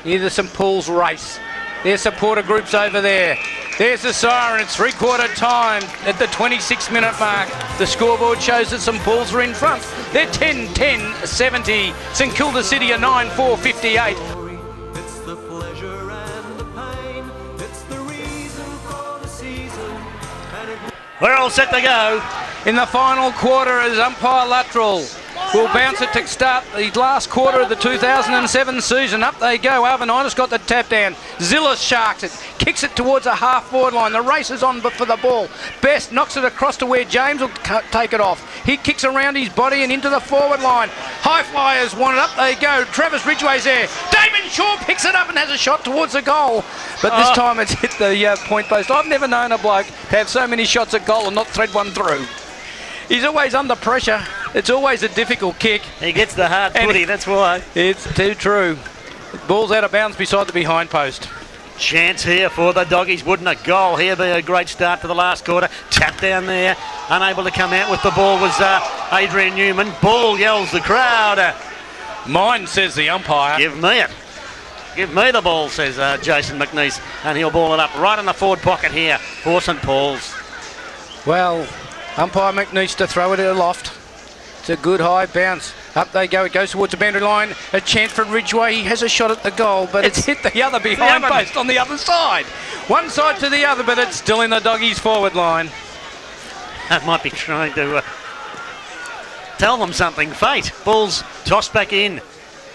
near the St Paul's race. Their supporter groups over there. There's the siren. It's 3/4 time at the 26-minute mark. The scoreboard shows that St Paul's are in front. They're 10-10-70. St Kilda City are 9-4-58. It's the pleasure and the pain. It's the reason for the season. And it We're all set to go. In the final quarter as umpire Luttrell will bounce it to start the last quarter of the 2007 season. Up they go. Arvanitis got the tap down. Zilla sharks it. Kicks it towards a half-forward line. The race is on for the ball. Best knocks it across to where James will take it off. He kicks around his body and into the forward line. High flyers want it. Up they go. Travis Ridgway's there. Damon Shaw picks it up and has a shot towards the goal. But this time it's hit the point post. I've never known a bloke to have so many shots at goal and not thread one through. He's always under pressure. It's always a difficult kick. He gets the hard footy, that's why. It's too true. Ball's out of bounds beside the behind post. Chance here for the Doggies. Wouldn't a goal here be a great start to the last quarter? Tap down there. Unable to come out with the ball was Adrian Newman. Ball, yells the crowd. Mine, says the umpire. Give me it. Give me the ball, says Jason McNeese. And he'll ball it up right in the forward pocket here for St Paul's. Well, umpire McNeese to throw it aloft. It's a good high bounce. Up they go. It goes towards the boundary line. A chance for Ridgway. He has a shot at the goal, but it's hit the other behind post on the other side. One side to the other, but it's still in the Doggies' forward line. That might be trying to tell them something. Fate. Ball's tossed back in.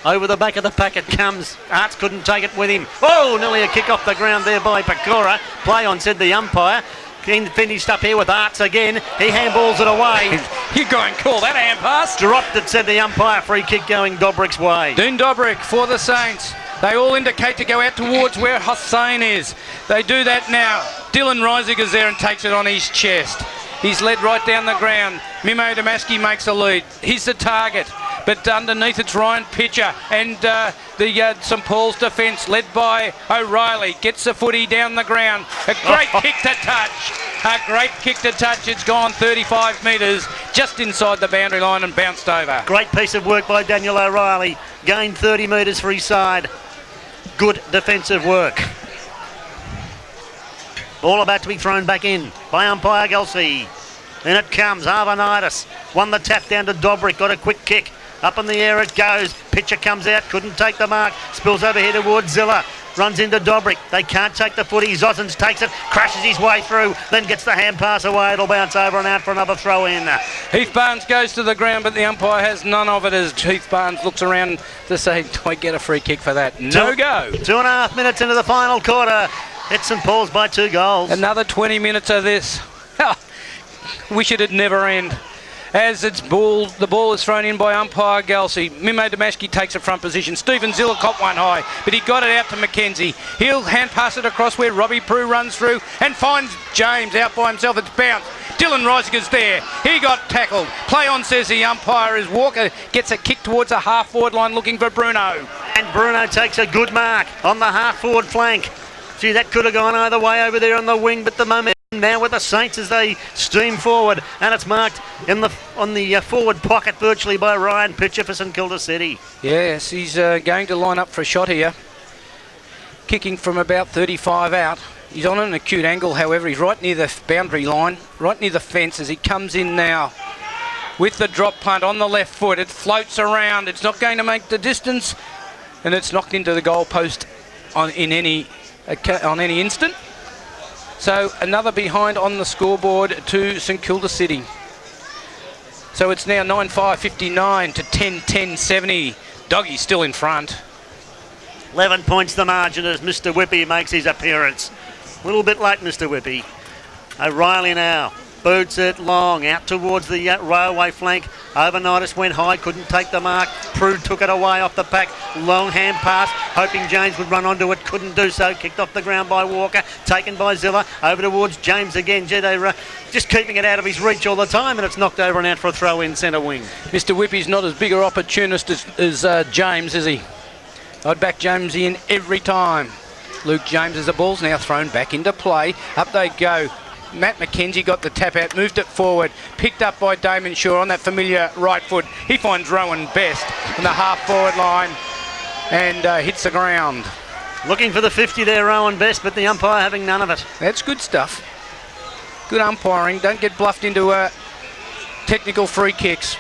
Over the back of the pack it comes. Arts couldn't take it with him. Oh, nearly a kick off the ground there by Pecora. Play on, said the umpire. Finished up here with Arts again. He handballs it away. You go and call that a hand pass. Dropped it, said the umpire. Free kick going Dobrik's way. Dean Dobrik for the Saints. They all indicate to go out towards where Hussain is. They do that now. Dylan Reisiger's there and takes it on his chest. He's led right down the ground. Mimo Damaski makes the lead. He's the target. But underneath it's Ryan Pitcher and the St Paul's defence led by O'Reilly. Gets the footy down the ground. A great kick to touch. A great kick to touch. It's gone 35 metres just inside the boundary line and bounced over. Great piece of work by Daniel O'Reilly. Gained 30 metres for his side. Good defensive work. Ball about to be thrown back in by umpire Gelsey. In it comes, Arvanitis. Won the tap down to Dobrik. Got a quick kick. Up in the air it goes. Pitcher comes out. Couldn't take the mark. Spills over here towards Zilla. Runs into Dobrik. They can't take the footy. Zosens takes it. Crashes his way through. Then gets the hand pass away. It'll bounce over and out for another throw in. Heath Barnes goes to the ground, but the umpire has none of it as Heath Barnes looks around to say, do I get a free kick for that? No go. 2.5 minutes into the final quarter. It's St Paul's by 2 goals. Another 20 minutes of this. Wish it had never end. As the ball is thrown in by umpire Gelsey. Mimo Damashki takes a front position. Stephen Zilla caught one high, but he got it out to Mackenzie. He'll hand pass it across where Robbie Prue runs through and finds James out by himself. It's bounced. Dylan Reisiger's there. He got tackled. Play on, says the umpire, as Walker gets a kick towards the half-forward line looking for Bruno. And Bruno takes a good mark on the half-forward flank. Gee, that could have gone either way over there on the wing, but the momentum now with the Saints as they steam forward, and it's marked on the forward pocket virtually by Ryan Pitcher for St Kilda City. Yes, he's going to line up for a shot here. Kicking from about 35 out. He's on an acute angle, however. He's right near the boundary line, right near the fence as he comes in now. With the drop punt on the left foot, it floats around. It's not going to make the distance, and it's knocked into the goal post on any instant. So another behind on the scoreboard to St Kilda City. So it's now 9-5-59 to 10-10-70. Doggy's still in front. 11 points the margin as Mr Whippy makes his appearance. A little bit late, Mr Whippy. O'Reilly now. Boots it long, out towards the railway flank. Overnightis went high, couldn't take the mark. Prue took it away off the pack. Long hand pass, hoping James would run onto it. Couldn't do so. Kicked off the ground by Walker. Taken by Zilla. Over towards James again. They're just keeping it out of his reach all the time, and it's knocked over and out for a throw in centre wing. Mr Whippy's not as big an opportunist as James, is he? I'd back James in every time. Luke James as the ball's now thrown back into play. Up they go. Matt McKenzie got the tap out, moved it forward, picked up by Damon Shaw on that familiar right foot. He finds Rowan Best in the half-forward line and hits the ground. Looking for the 50 there, Rowan Best, but the umpire having none of it. That's good stuff. Good umpiring. Don't get bluffed into technical free kicks.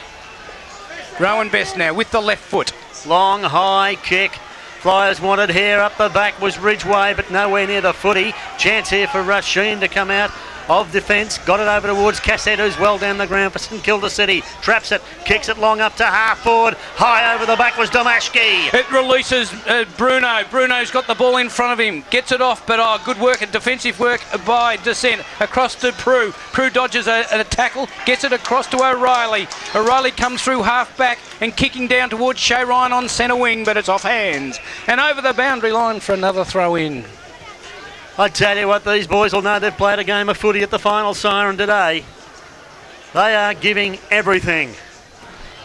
Rowan Best now with the left foot. Long, high kick. Flyers wanted here up the back was Ridgeway, but nowhere near the footy. Chance here for Rasheen to come out of defence. Got it over towards Cassette, who's well down the ground for St Kilda City. Traps it, kicks it long up to half forward. High over the back was Domashki. It releases Bruno. Bruno's got the ball in front of him. Gets it off, but good work and defensive work by Descent. Across to Prue. Prue dodges a tackle. Gets it across to O'Reilly. O'Reilly comes through half back and kicking down towards Shay Ryan on centre wing, but it's off hands. And over the boundary line for another throw in. I tell you what, these boys will know they've played a game of footy at the final siren today. They are giving everything.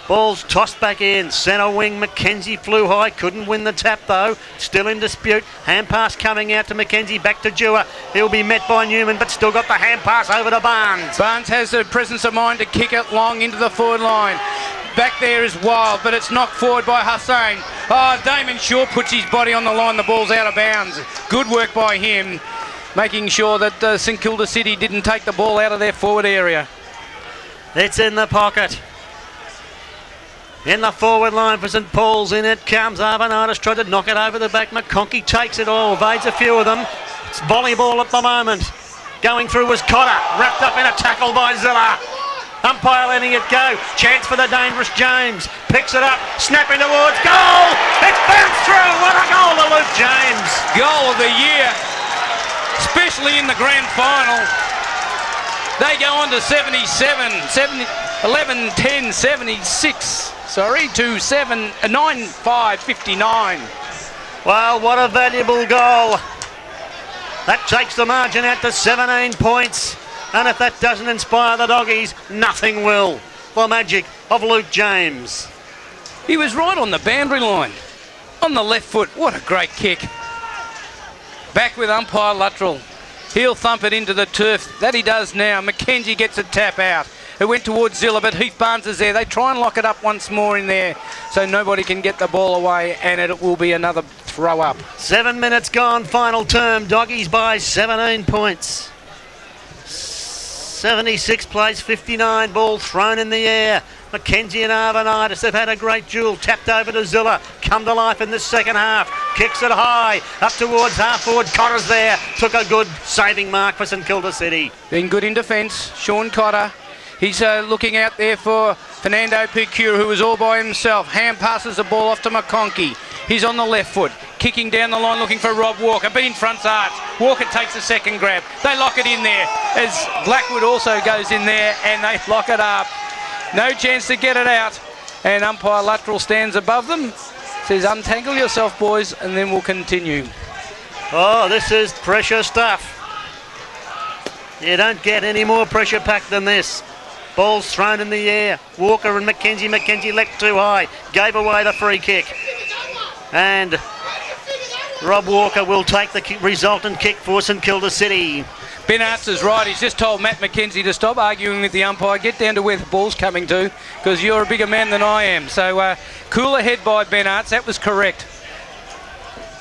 Ball's tossed back in. Centre wing, Mackenzie flew high. Couldn't win the tap though. Still in dispute. Hand pass coming out to Mackenzie. Back to Dewar. He'll be met by Newman, but still got the hand pass over to Barnes. Barnes has the presence of mind to kick it long into the forward line. Back there is Wild, but it's knocked forward by Hussain. Damon Shaw puts his body on the line. The ball's out of bounds. Good work by him, making sure that St Kilda City didn't take the ball out of their forward area. It's in the pocket. In the forward line for St Paul's, in it comes. Arvanitis tried to knock it over the back. McConkey takes it all, evades a few of them. It's volleyball at the moment. Going through was Cotter, wrapped up in a tackle by Zilla. Umpire letting it go. Chance for the dangerous James. Picks it up, snapping towards goal. It's bounced through. What a goal to Luke James. Goal of the year, especially in the grand final. They go on to 11-10-76. Sorry, to 9-5-59. Well, what a valuable goal. That takes the margin out to 17 points. And if that doesn't inspire the doggies, nothing will. The magic of Luke James. He was right on the boundary line. On the left foot. What a great kick. Back with umpire Luttrell. He'll thump it into the turf. That he does now. Mackenzie gets a tap out. It went towards Zilla, but Heath Barnes is there. They try and lock it up once more in there so nobody can get the ball away, and it will be another throw up. 7 minutes gone, final term. Doggies by 17 points. 76 plays 59, ball thrown in the air. Mackenzie and Arvanitis, they've had a great duel. Tapped over to Zilla, come to life in the second half. Kicks it high, up towards half forward. Cotter's there, took a good saving mark for St Kilda City. Being good in defence, Sean Cotter. He's looking out there for Fernando Picure, who was all by himself. Ham passes the ball off to McConkey. He's on the left foot, kicking down the line, looking for Rob Walker. But in front's Arch. Walker takes a second grab. They lock it in there as Blackwood also goes in there, and they lock it up. No chance to get it out. And umpire Luttrell stands above them. Says, untangle yourself, boys, and then we'll continue. Oh, this is pressure stuff. You don't get any more pressure packed than this. Ball's thrown in the air. Walker and Mackenzie. Mackenzie leapt too high. Gave away the free kick. And Rob Walker will take the resultant kick for St Kilda City. Ben Arts is right. He's just told Matt Mackenzie to stop arguing with the umpire. Get down to where the ball's coming to, because you're a bigger man than I am. So cool ahead by Ben Arts. That was correct.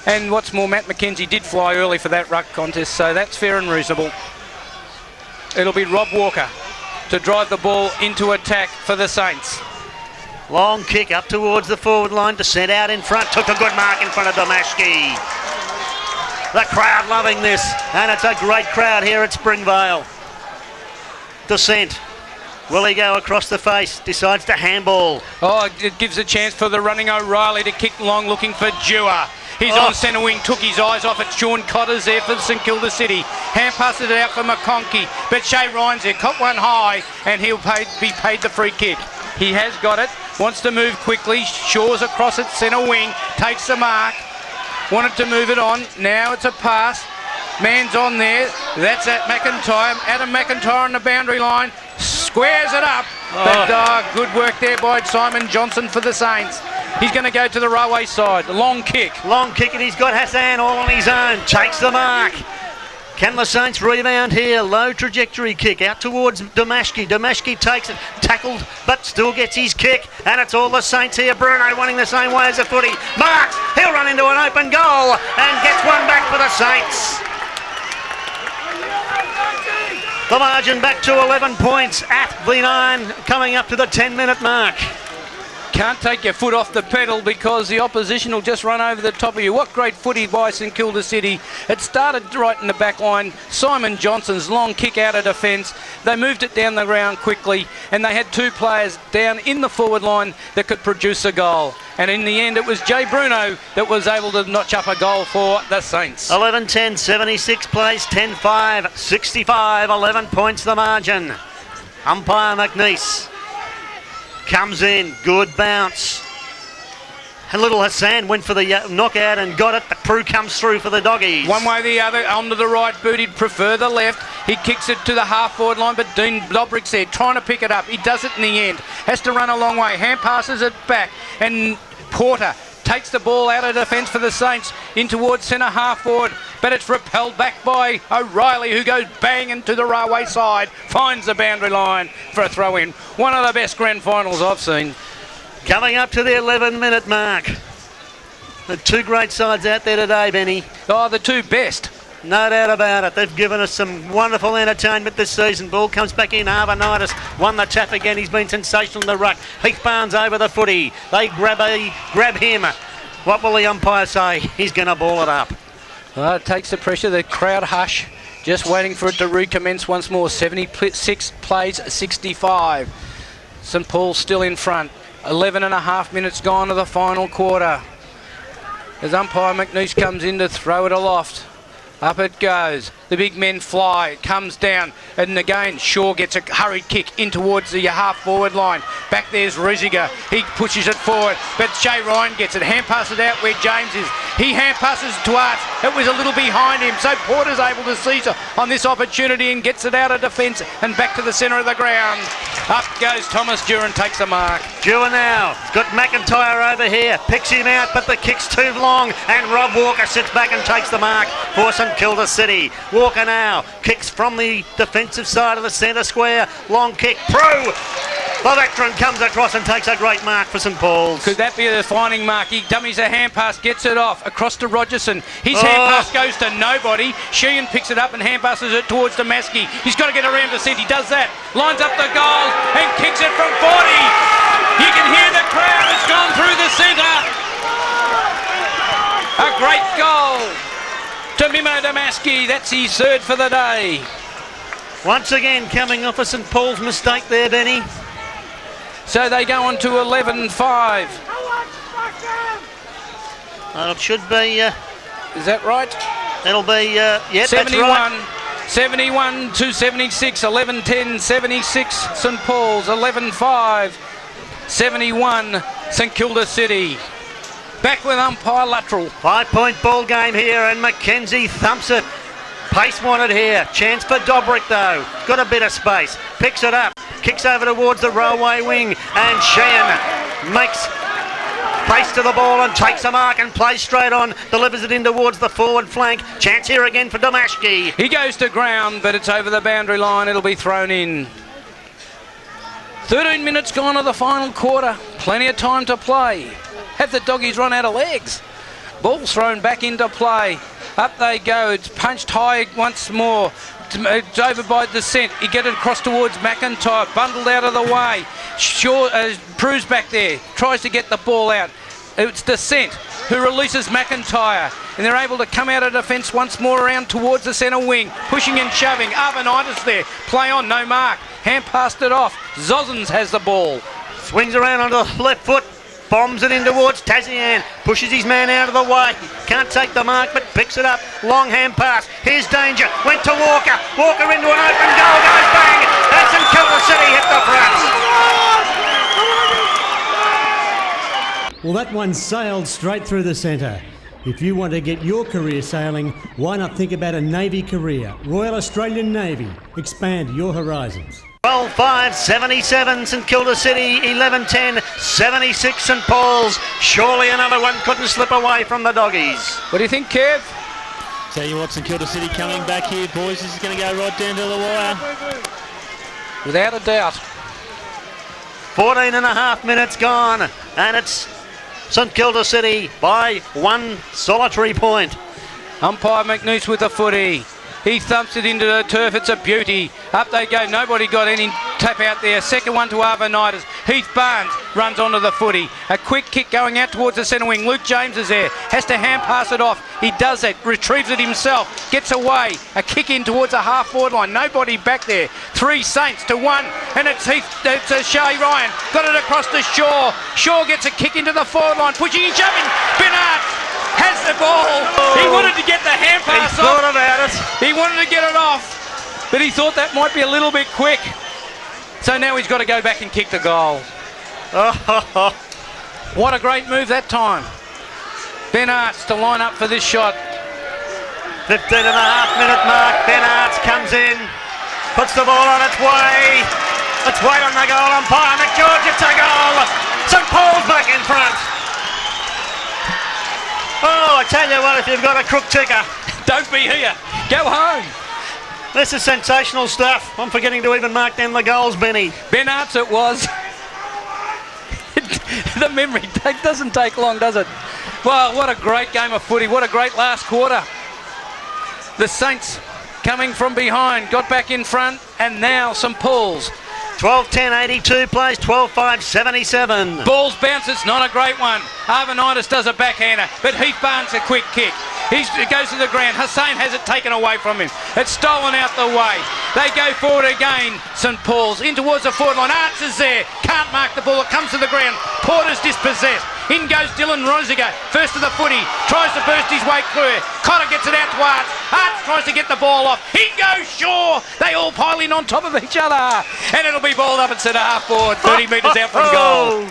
And what's more, Matt Mackenzie did fly early for that ruck contest, so that's fair and reasonable. It'll be Rob Walker to drive the ball into attack for the Saints. Long kick up towards the forward line to send out in front. Took a good mark in front of Domashki. The crowd loving this, and it's a great crowd here at Springvale. Descent. Will he go across the face? Decides to handball. Oh, it gives a chance for the running O'Reilly to kick long, looking for Dewar. He's on centre wing, took his eyes off it. Sean Cotter's there for St Kilda City. Hand passes it out for McConkey, but Shay Ryan's there, caught one high, and he'll be paid the free kick. He has got it, wants to move quickly. Shaw's across it, centre wing, takes the mark. Wanted to move it on, now it's a pass. Man's on there, that's at McIntyre. Adam McIntyre on the boundary line, squares it up. But good work there by Simon Johnson for the Saints. He's going to go to the railway side. Long kick. Long kick, and he's got Hassan all on his own. Takes the mark. Can the Saints rebound here? Low trajectory kick out towards Domashki. Domashki takes it, tackled, but still gets his kick. And it's all the Saints here. Bruno running the same way as the footy. Marks, he'll run into an open goal and gets one back for the Saints. The margin back to 11 points at the 9, coming up to the 10-minute mark. Can't take your foot off the pedal because the opposition will just run over the top of you. What great footy by St Kilda City. It started right in the back line. Simon Johnson's long kick out of defence. They moved it down the ground quickly, and they had two players down in the forward line that could produce a goal. And in the end, it was Jay Bruno that was able to notch up a goal for the Saints. 11-10, 76 plays, 10-5, 65, 11 points the margin. Umpire McNeese comes in, good bounce. And little Hassan went for the knockout and got it. The crew comes through for the Doggies. One way or the other, onto the right boot. He'd prefer the left. He kicks it to the half-forward line, but Dean Dobrik's there trying to pick it up. He does it in the end. Has to run a long way. Hand passes it back. And Porter takes the ball out of defence for the Saints in towards centre half-forward, but it's repelled back by O'Reilly, who goes banging to the railway side, finds the boundary line for a throw-in. One of the best grand finals I've seen. Coming up to the 11-minute mark. The two great sides out there today, Benny. Oh, the two best. No doubt about it. They've given us some wonderful entertainment this season. Ball comes back in. Arvanitis won the tap again. He's been sensational in the ruck. Heath Barnes over the footy. They grab him. What will the umpire say? He's going to ball it up. It takes the pressure. The crowd hush. Just waiting for it to recommence once more. 76 plays 65. St Paul's still in front. 11 and a half minutes gone to the final quarter. As umpire McNeese comes in to throw it aloft. Up it goes. The big men fly. It comes down. And again, Shaw gets a hurried kick in towards the half-forward line. Back there's Riziger. He pushes it forward. But Shay Ryan gets it. Hand passes out where James is. He hand passes to Arts. It was a little behind him. So Porter's able to seize on this opportunity and gets it out of defence and back to the centre of the ground. Up goes Thomas Duran, takes the mark. Dewar now. He's got McIntyre over here. Picks him out, but the kick's too long. And Rob Walker sits back and takes the mark for St Kilda City. Walker now kicks from the defensive side of the centre square. Long kick. Prue, the veteran, comes across and takes a great mark for St Paul's. Could that be a defining mark? He dummies a hand pass, gets it off, across to Rogerson. His hand pass goes to nobody. Sheehan picks it up and hand passes it towards Damaski. He's got to get around to centre. He does that. Lines up the goal and kicks it from 40. You can hear the crowd. It's gone through the centre. A great goal to Mimo Damaski. That's his third for the day. Once again, coming off a St Paul's mistake there, Benny. So they go on to 11-5. It should be... Is that right? It'll be... yeah, 71. that's right. 71 to 76, 11-10, 76 St Paul's, 11-5, 71 St Kilda City. Back with umpire Luttrell. 5-point ball game here, and Mackenzie thumps it. Pace wanted here. Chance for Dobrik though. Got a bit of space. Picks it up. Kicks over towards the railway wing, and Sheehan makes face to the ball and takes a mark and plays straight on. Delivers it in towards the forward flank. Chance here again for Damashki. He goes to ground, but it's over the boundary line. It'll be thrown in. 13 minutes gone of the final quarter. Plenty of time to play. Have the doggies run out of legs? Ball's thrown back into play. Up they go. It's punched high once more. It's over by Descent. He get it across towards McIntyre. Bundled out of the way. Prue's back there. Tries to get the ball out. It's Descent who releases McIntyre. And they're able to come out of defence once more around towards the centre wing. Pushing and shoving. Arvanitis there. Play on. No mark. Hand passed it off. Zozens has the ball. Swings around onto the left foot. Bombs it in towards Tazian. Pushes his man out of the way. Can't take the mark, but picks it up. Long hand pass. Here's danger. Went to Walker. Walker into an open goal. Goes bang. That's St Kilda City hit the front. Well, that one sailed straight through the centre. If you want to get your career sailing, why not think about a Navy career? Royal Australian Navy. Expand your horizons. 12-5, 77 St Kilda City, 11-10, 76 St Paul's. Surely another one couldn't slip away from the doggies. What do you think, Kev? Tell you what, St Kilda City coming back here, boys. This is going to go right down to the wire. Without a doubt. 14 and a half minutes gone, and it's St Kilda City by one solitary point. Umpire McNeese with the footy. He thumps it into the turf. It's a beauty. Up they go. Nobody got any tap out there. Second one to Arvanitis. Heath Barnes runs onto the footy. A quick kick going out towards the centre wing. Luke James is there. Has to hand pass it off. He does that. Retrieves it himself. Gets away. A kick in towards the half forward line. Nobody back there. 3 Saints to 1. And it's Shay Ryan. Got it across to Shaw. Shaw gets a kick into the forward line. Pushing and shoving. Bernard has the ball. He wanted to get the hand pass He thought about it. He wanted to get it off, but he thought that might be a little bit quick. So now he's got to go back and kick the goal. What a great move that time. Ben Arts to line up for this shot. 15 and a half minute mark. Ben Arts comes in, puts the ball on its way. Let's wait on the goal umpire. McGeorge, it's a goal. St Paul's back in front. Oh, I tell you what, if you've got a crook ticker, Don't be here. Go home. this is sensational stuff. I'm forgetting to even mark down the goals, Benny. Ben Arts it was. The memory doesn't take long, does it? Well, what a great game of footy. What a great last quarter. The Saints coming from behind, got back in front, and now St Paul's. 12-10, 82 plays, 12-5, 77. Ball's bounce, it's not a great one. Arvanitis does a backhander, but Heath Barnes a quick kick. He goes to the ground. Hussain has it taken away from him. It's stolen out the way. They go forward again, St Paul's. In towards the forward line. Arts is there. Can't mark the ball. It comes to the ground. Porter's dispossessed. In goes Dylan Rosiger. First to the footy. Tries to burst his way clear. Cotter gets it out to Arts. Arts tries to get the ball off. In goes Shaw. They all pile in on top of each other. And it'll be balled up at centre half forward. 30 metres out from goal.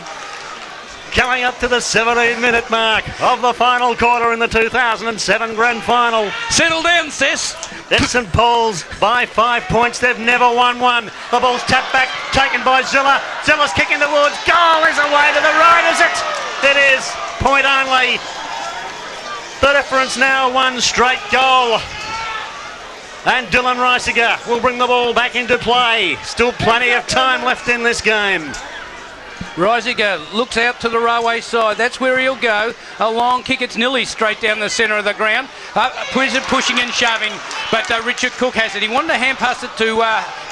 Going up to the 17-minute mark of the final quarter in the 2007 Grand Final. Settle down, Sis. It's St Paul's by 5 points. They've never won one. The ball's tapped back, taken by Zilla. Zilla's kicking towards goal. Is away to the right, is it? It is. Point only. The difference now, one straight goal. And Dylan Reisiger will bring the ball back into play. Still plenty of time left in this game. Reisiger looks out to the railway side. That's where he'll go. A long kick. It's nearly straight down the centre of the ground. Pushing and shoving. But Richard Cook has it. He wanted to hand pass it to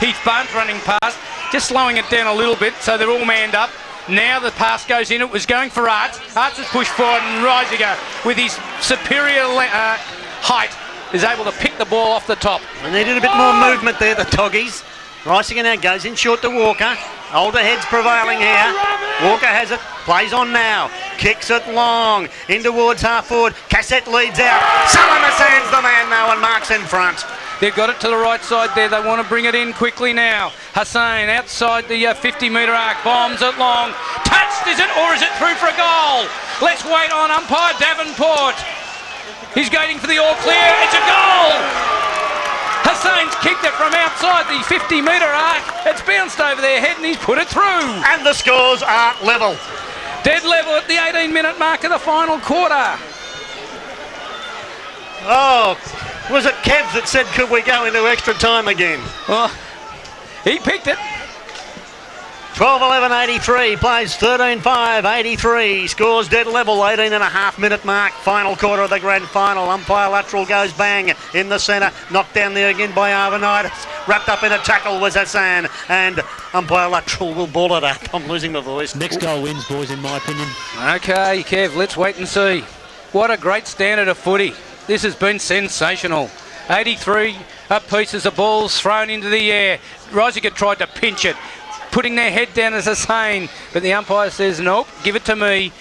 Heath Barnes running past. Just slowing it down a little bit so they're all manned up. Now the pass goes in. It was going for Arts. Arts has pushed forward and Reisiger with his superior height is able to pick the ball off the top. And they did a bit more movement there, the Toggies. Reisiger now goes in short to Walker. Older heads prevailing here. Walker has it, plays on now. Kicks it long, in towards half forward. Cassette leads out. Sullivan sends the man now and marks in front. They've got it to the right side there. They want to bring it in quickly now. Hussain outside the 50-metre arc. Bombs it long. Touched, is it, or is it through for a goal? Let's wait on umpire Davenport. He's waiting for the all clear. It's a goal! Hussain's kicked it from outside the 50-metre arc. It's bounced over their head and he's put it through. And the scores are level. Dead level at the 18-minute mark of the final quarter. Oh, was it Kev that said, could we go into extra time again? Oh, he picked it. 12-11-83, plays 13-5-83, scores dead level, 18.5-minute mark, final quarter of the grand final. Umpire lateral goes bang in the centre, knocked down there again by Arvanitis. Wrapped up in a tackle was Hassan, and umpire lateral will ball it up. I'm losing my voice. Next goal wins, boys, in my opinion. Okay, Kev, let's wait and see. What a great standard of footy. This has been sensational. 83 pieces of balls thrown into the air. Reisiger tried to pinch it, putting their head down as a saying, but the umpire says, nope, give it to me.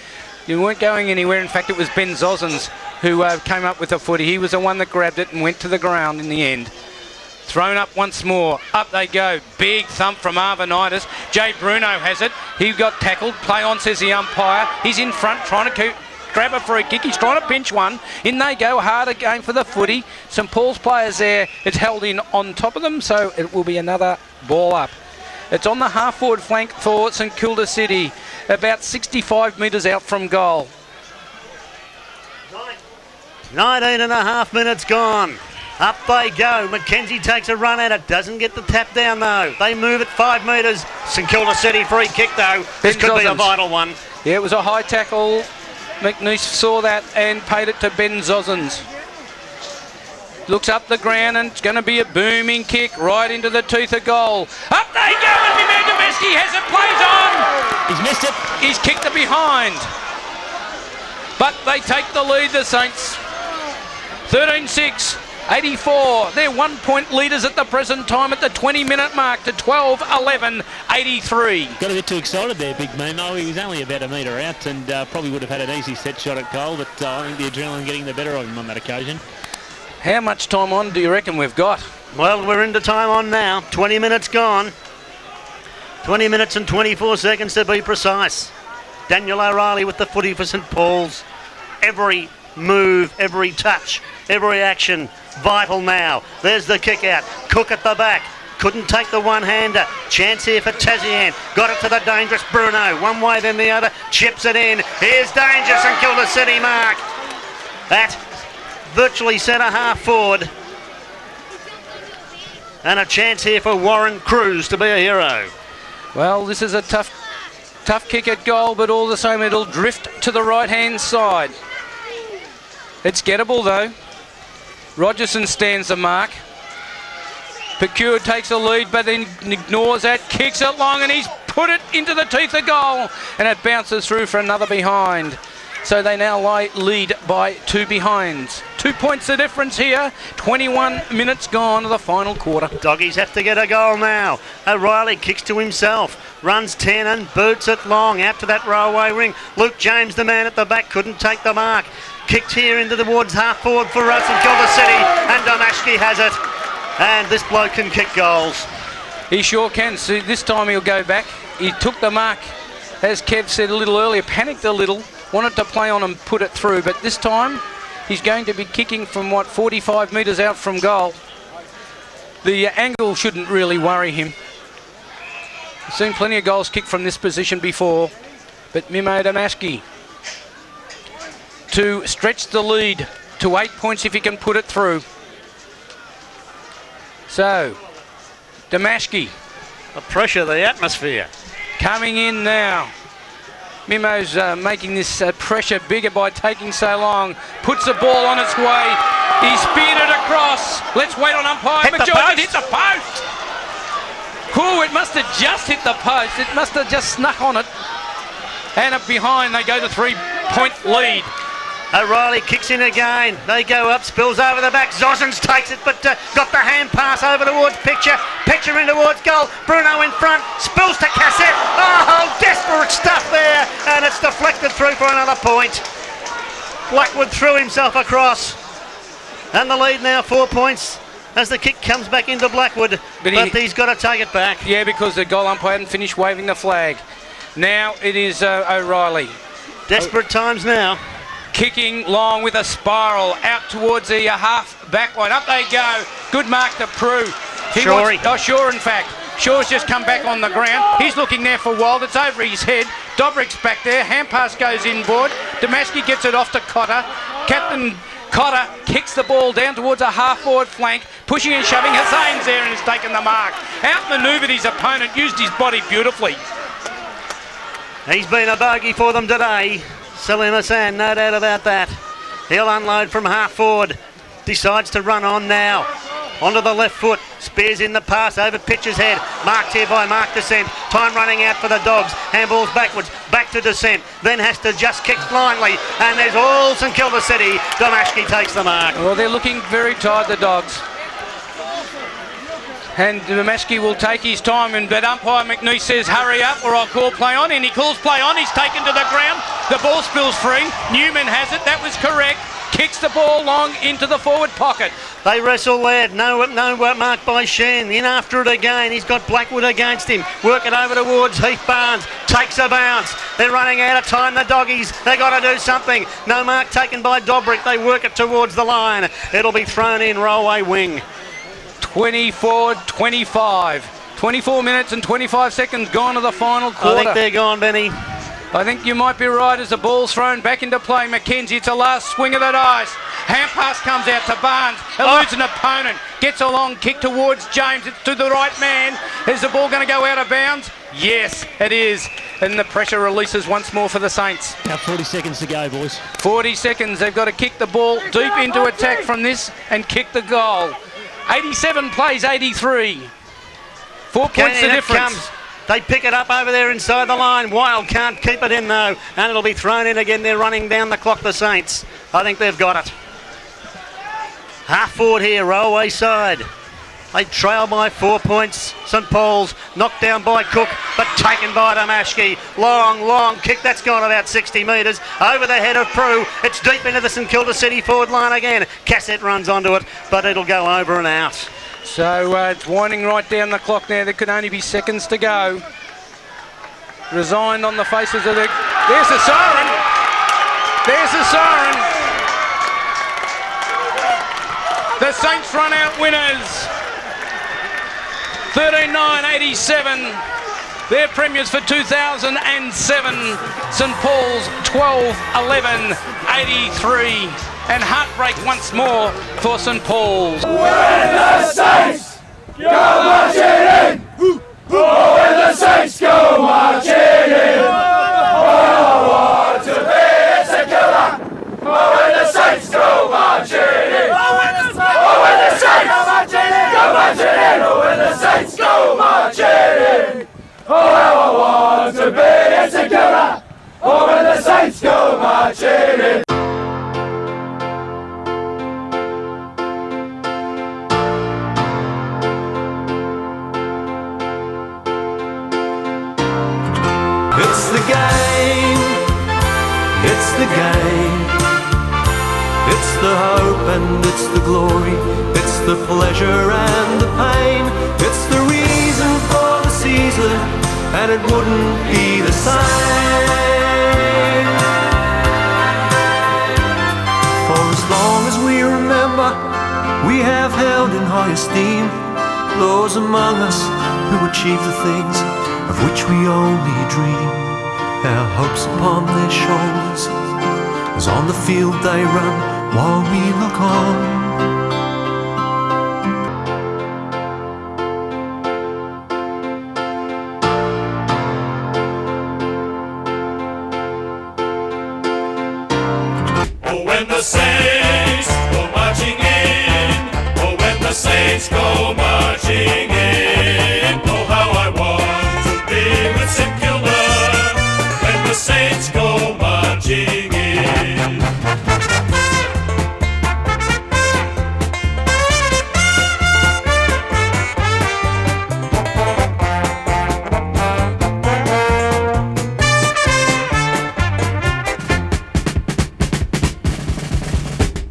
You weren't going anywhere. In fact, it was Ben Zozens who came up with the footy. He was the one that grabbed it and went to the ground in the end. Thrown up once more. Up they go. Big thump from Arvanitis. Jay Bruno has it. He got tackled. Play on, says the umpire. He's in front trying to grab a free kick. He's trying to pinch one. In they go. Harder game for the footy. St Paul's players there. It's held in on top of them, so it will be another ball up. It's on the half-forward flank for St Kilda City, about 65 metres out from goal. 19.5 minutes gone. Up they go. Mackenzie takes a run at it. Doesn't get the tap down, though. They move it 5 metres. St Kilda City free kick, though. This could be a vital one. Yeah, it was a high tackle. McNeice saw that and paid it to Ben Zozens. Looks up the ground and it's going to be a booming kick right into the teeth of goal. Up they go and Mimir has it, plays on. He's missed it. He's kicked it behind. But they take the lead, the Saints. 13-6, 84. They're 1 point leaders at the present time at the 20-minute mark to 12-11, 83. Got a bit too excited there, big man. No, he was only about a metre out and probably would have had an easy set shot at goal, but I think the adrenaline getting the better of him on that occasion. How much time on do you reckon we've got? Well, we're into time on now. 20 minutes gone. 20 minutes and 24 seconds to be precise. Daniel O'Reilly with the footy for St Paul's. Every move, every touch, every action, vital now. There's the kick out. Cook at the back. Couldn't take the one-hander. Chance here for Tazian. Got it to the dangerous Bruno. One way then the other. Chips it in. Here's danger, St Kilda City mark. That virtually centre half forward. And a chance here for Warren Cruz to be a hero. Well, this is a tough kick at goal, but all the same it'll drift to the right-hand side. It's gettable though. Rogerson stands the mark. Pecure takes a lead, but then ignores that, kicks it long, and he's put it into the teeth of goal, and it bounces through for another behind. So they now lead by 2 behinds. 2 points the difference here. 21 minutes gone to the final quarter. Doggies have to get a goal now. O'Reilly kicks to himself. Runs 10 and boots it long out to that railway ring. Luke James, the man at the back, couldn't take the mark. Kicked here into the woods, half forward for St Kilda City. And Domashki has it. And this bloke can kick goals. He sure can. See, this time he'll go back. He took the mark as Kev said a little earlier, panicked a little, wanted to play on and put it through, but this time he's going to be kicking from, 45 metres out from goal. The angle shouldn't really worry him. He's seen plenty of goals kicked from this position before, but Mimo Damaski to stretch the lead to 8 points if he can put it through. So, Damaski. The pressure, the atmosphere. Coming in now. Mimo's making this pressure bigger by taking so long. Puts the ball on its way. He speared it across. Let's wait on umpire. McGeorge hit the post. Ooh, it must have just hit the post. It must have just snuck on it. And up behind, they go to 3-point lead. O'Reilly kicks in again. They go up, spills over the back. Zosens takes it, but got the hand pass over towards Picture. Picture in towards goal. Bruno in front. Spills to Cassette. Oh, desperate stuff there. And it's deflected through for another point. Blackwood threw himself across. And the lead now 4 points as the kick comes back into Blackwood. But he's got to take it back. Yeah, because the goal umpire hadn't finished waving the flag. Now it is O'Reilly. Desperate times now. Kicking long with a spiral out towards the half back line. Up they go. Good mark to Prue. Shaw, in fact. Shaw's just come back on the ground. He's looking there for Wild. It's over his head. Dobrik's back there. Hand pass goes inboard. Damaski gets it off to Cotter. Captain Cotter kicks the ball down towards a half-forward flank, pushing and shoving. Hussein's there and has taken the mark. Outmanoeuvred his opponent, used his body beautifully. He's been a bogey for them today. Salim Hassan, no doubt about that. He'll unload from half forward. Decides to run on now. Onto the left foot. Spears in the pass over Pitcher's head. Marked here by Mark Descent. Time running out for the Dogs. Handballs backwards. Back to Descent. Then has to just kick blindly. And there's all St Kilda City. Domashki takes the mark. Well, they're looking very tired, the Dogs. And Domashki will take his time, but umpire McNeese says hurry up or I'll call play on, and he calls play on. He's taken to the ground. The ball spills free. Newman has it. That was correct. Kicks the ball long into the forward pocket. They wrestle there. No mark by Shen. In after it again. He's got Blackwood against him. Work it over towards Heath Barnes. Takes a bounce. They're running out of time, the Doggies. They got to do something. No mark taken by Dobrik. They work it towards the line. It'll be thrown in Railway wing. 24-25. 24 minutes and 25 seconds gone to the final quarter. I think they're gone, Benny. I think you might be right as the ball's thrown back into play. McKenzie, it's a last swing of the dice. Hand pass comes out to Barnes. Eludes an opponent. Gets a long kick towards James. It's to the right man. Is the ball going to go out of bounds? Yes, it is. And the pressure releases once more for the Saints. Now 40 seconds to go, boys. 40 seconds. They've got to kick the ball deep into attack from this and kick the goal. 87 plays 83. 4 points the difference. They pick it up over there inside the line. Wild can't keep it in though, and it'll be thrown in again. They're running down the clock, the Saints. I think they've got it. Half forward here, Railway side. They trail by 4 points. St Paul's knocked down by Cook, but taken by Damashki. Long kick. That's gone about 60 metres. Over the head of Prue. It's deep into the St Kilda City forward line again. Cassette runs onto it, but it'll go over and out. So it's winding right down the clock now. There could only be seconds to go. Resigned on the faces of the... There's the siren. There's the siren. The Saints run out winners. 13-9-87. They're premiers for 2007. St Paul's 12-11-83. And heartbreak once more for St Paul's. When the Saints go marching in, oh, when the Saints go marching in, oh, I want to be in St Kilda. Oh, when the Saints go marching in, oh, when the Saints go marching in, oh, when the Saints go marching in, oh, how I want to be in St Kilda. Oh, when the Saints go marching in. It's the game, it's the game. It's the hope and it's the glory. It's the pleasure and the pain. It's the reason for the season and it wouldn't be the same. For as long as we remember, we have held in high esteem those among us who achieve the things of which we only dream. Our hopes upon their shoulders, as on the field they run while we look on. Oh, when the Saints go marching in, oh, when the Saints go marching in, oh, how I want to be with St Kilda when the Saints go marching in.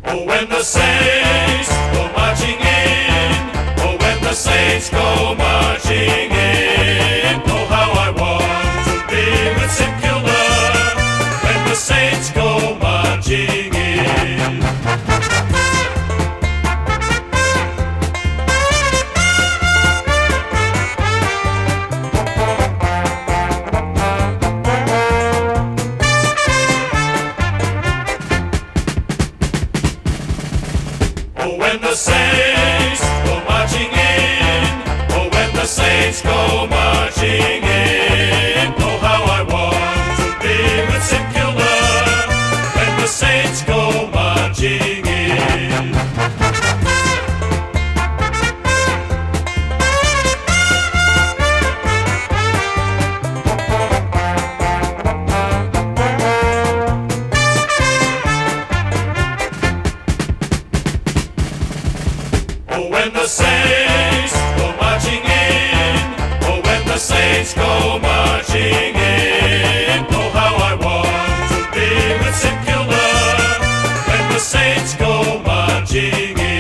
Oh, when the Saints go marching in, oh, when the Saints go marching in, oh, how I want to be with St Kilda when the Saints go marching in. Oh, when the Saints go marching in, oh, when the Saints go marching in, oh, how I want to be with St Kilda when the Saints go marching in. Oh, when the Saints go marching in, oh, when the Saints go marching in, oh, how I want to be with St Kilda when the Saints go marching in.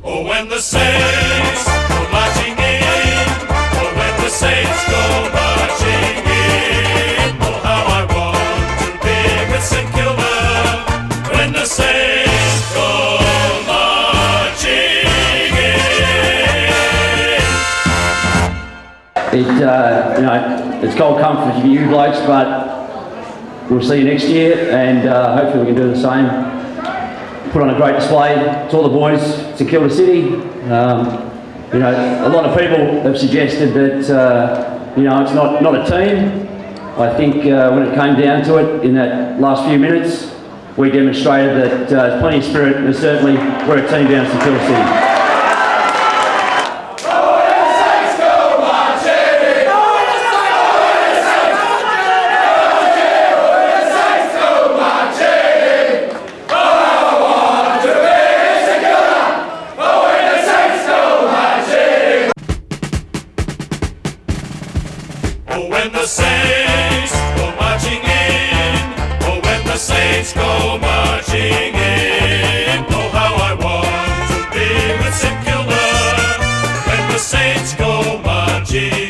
Oh, when the Saints go marching in, oh, when the Saints go marching in, oh, how I want to be with St Kilda when the Saints go marching in. It's cold comfort for you blokes, but we'll see you next year, and hopefully we can do the same. Put on a great display to all the boys to Kilda City. A lot of people have suggested that it's not a team. I think when it came down to it in that last few minutes, we demonstrated that there's plenty of spirit, and certainly we're a team down to Kilda City. Oh, when the Saints go marching in, oh, when the Saints go marching in, oh, how I want to be with St Kilda when the Saints go marching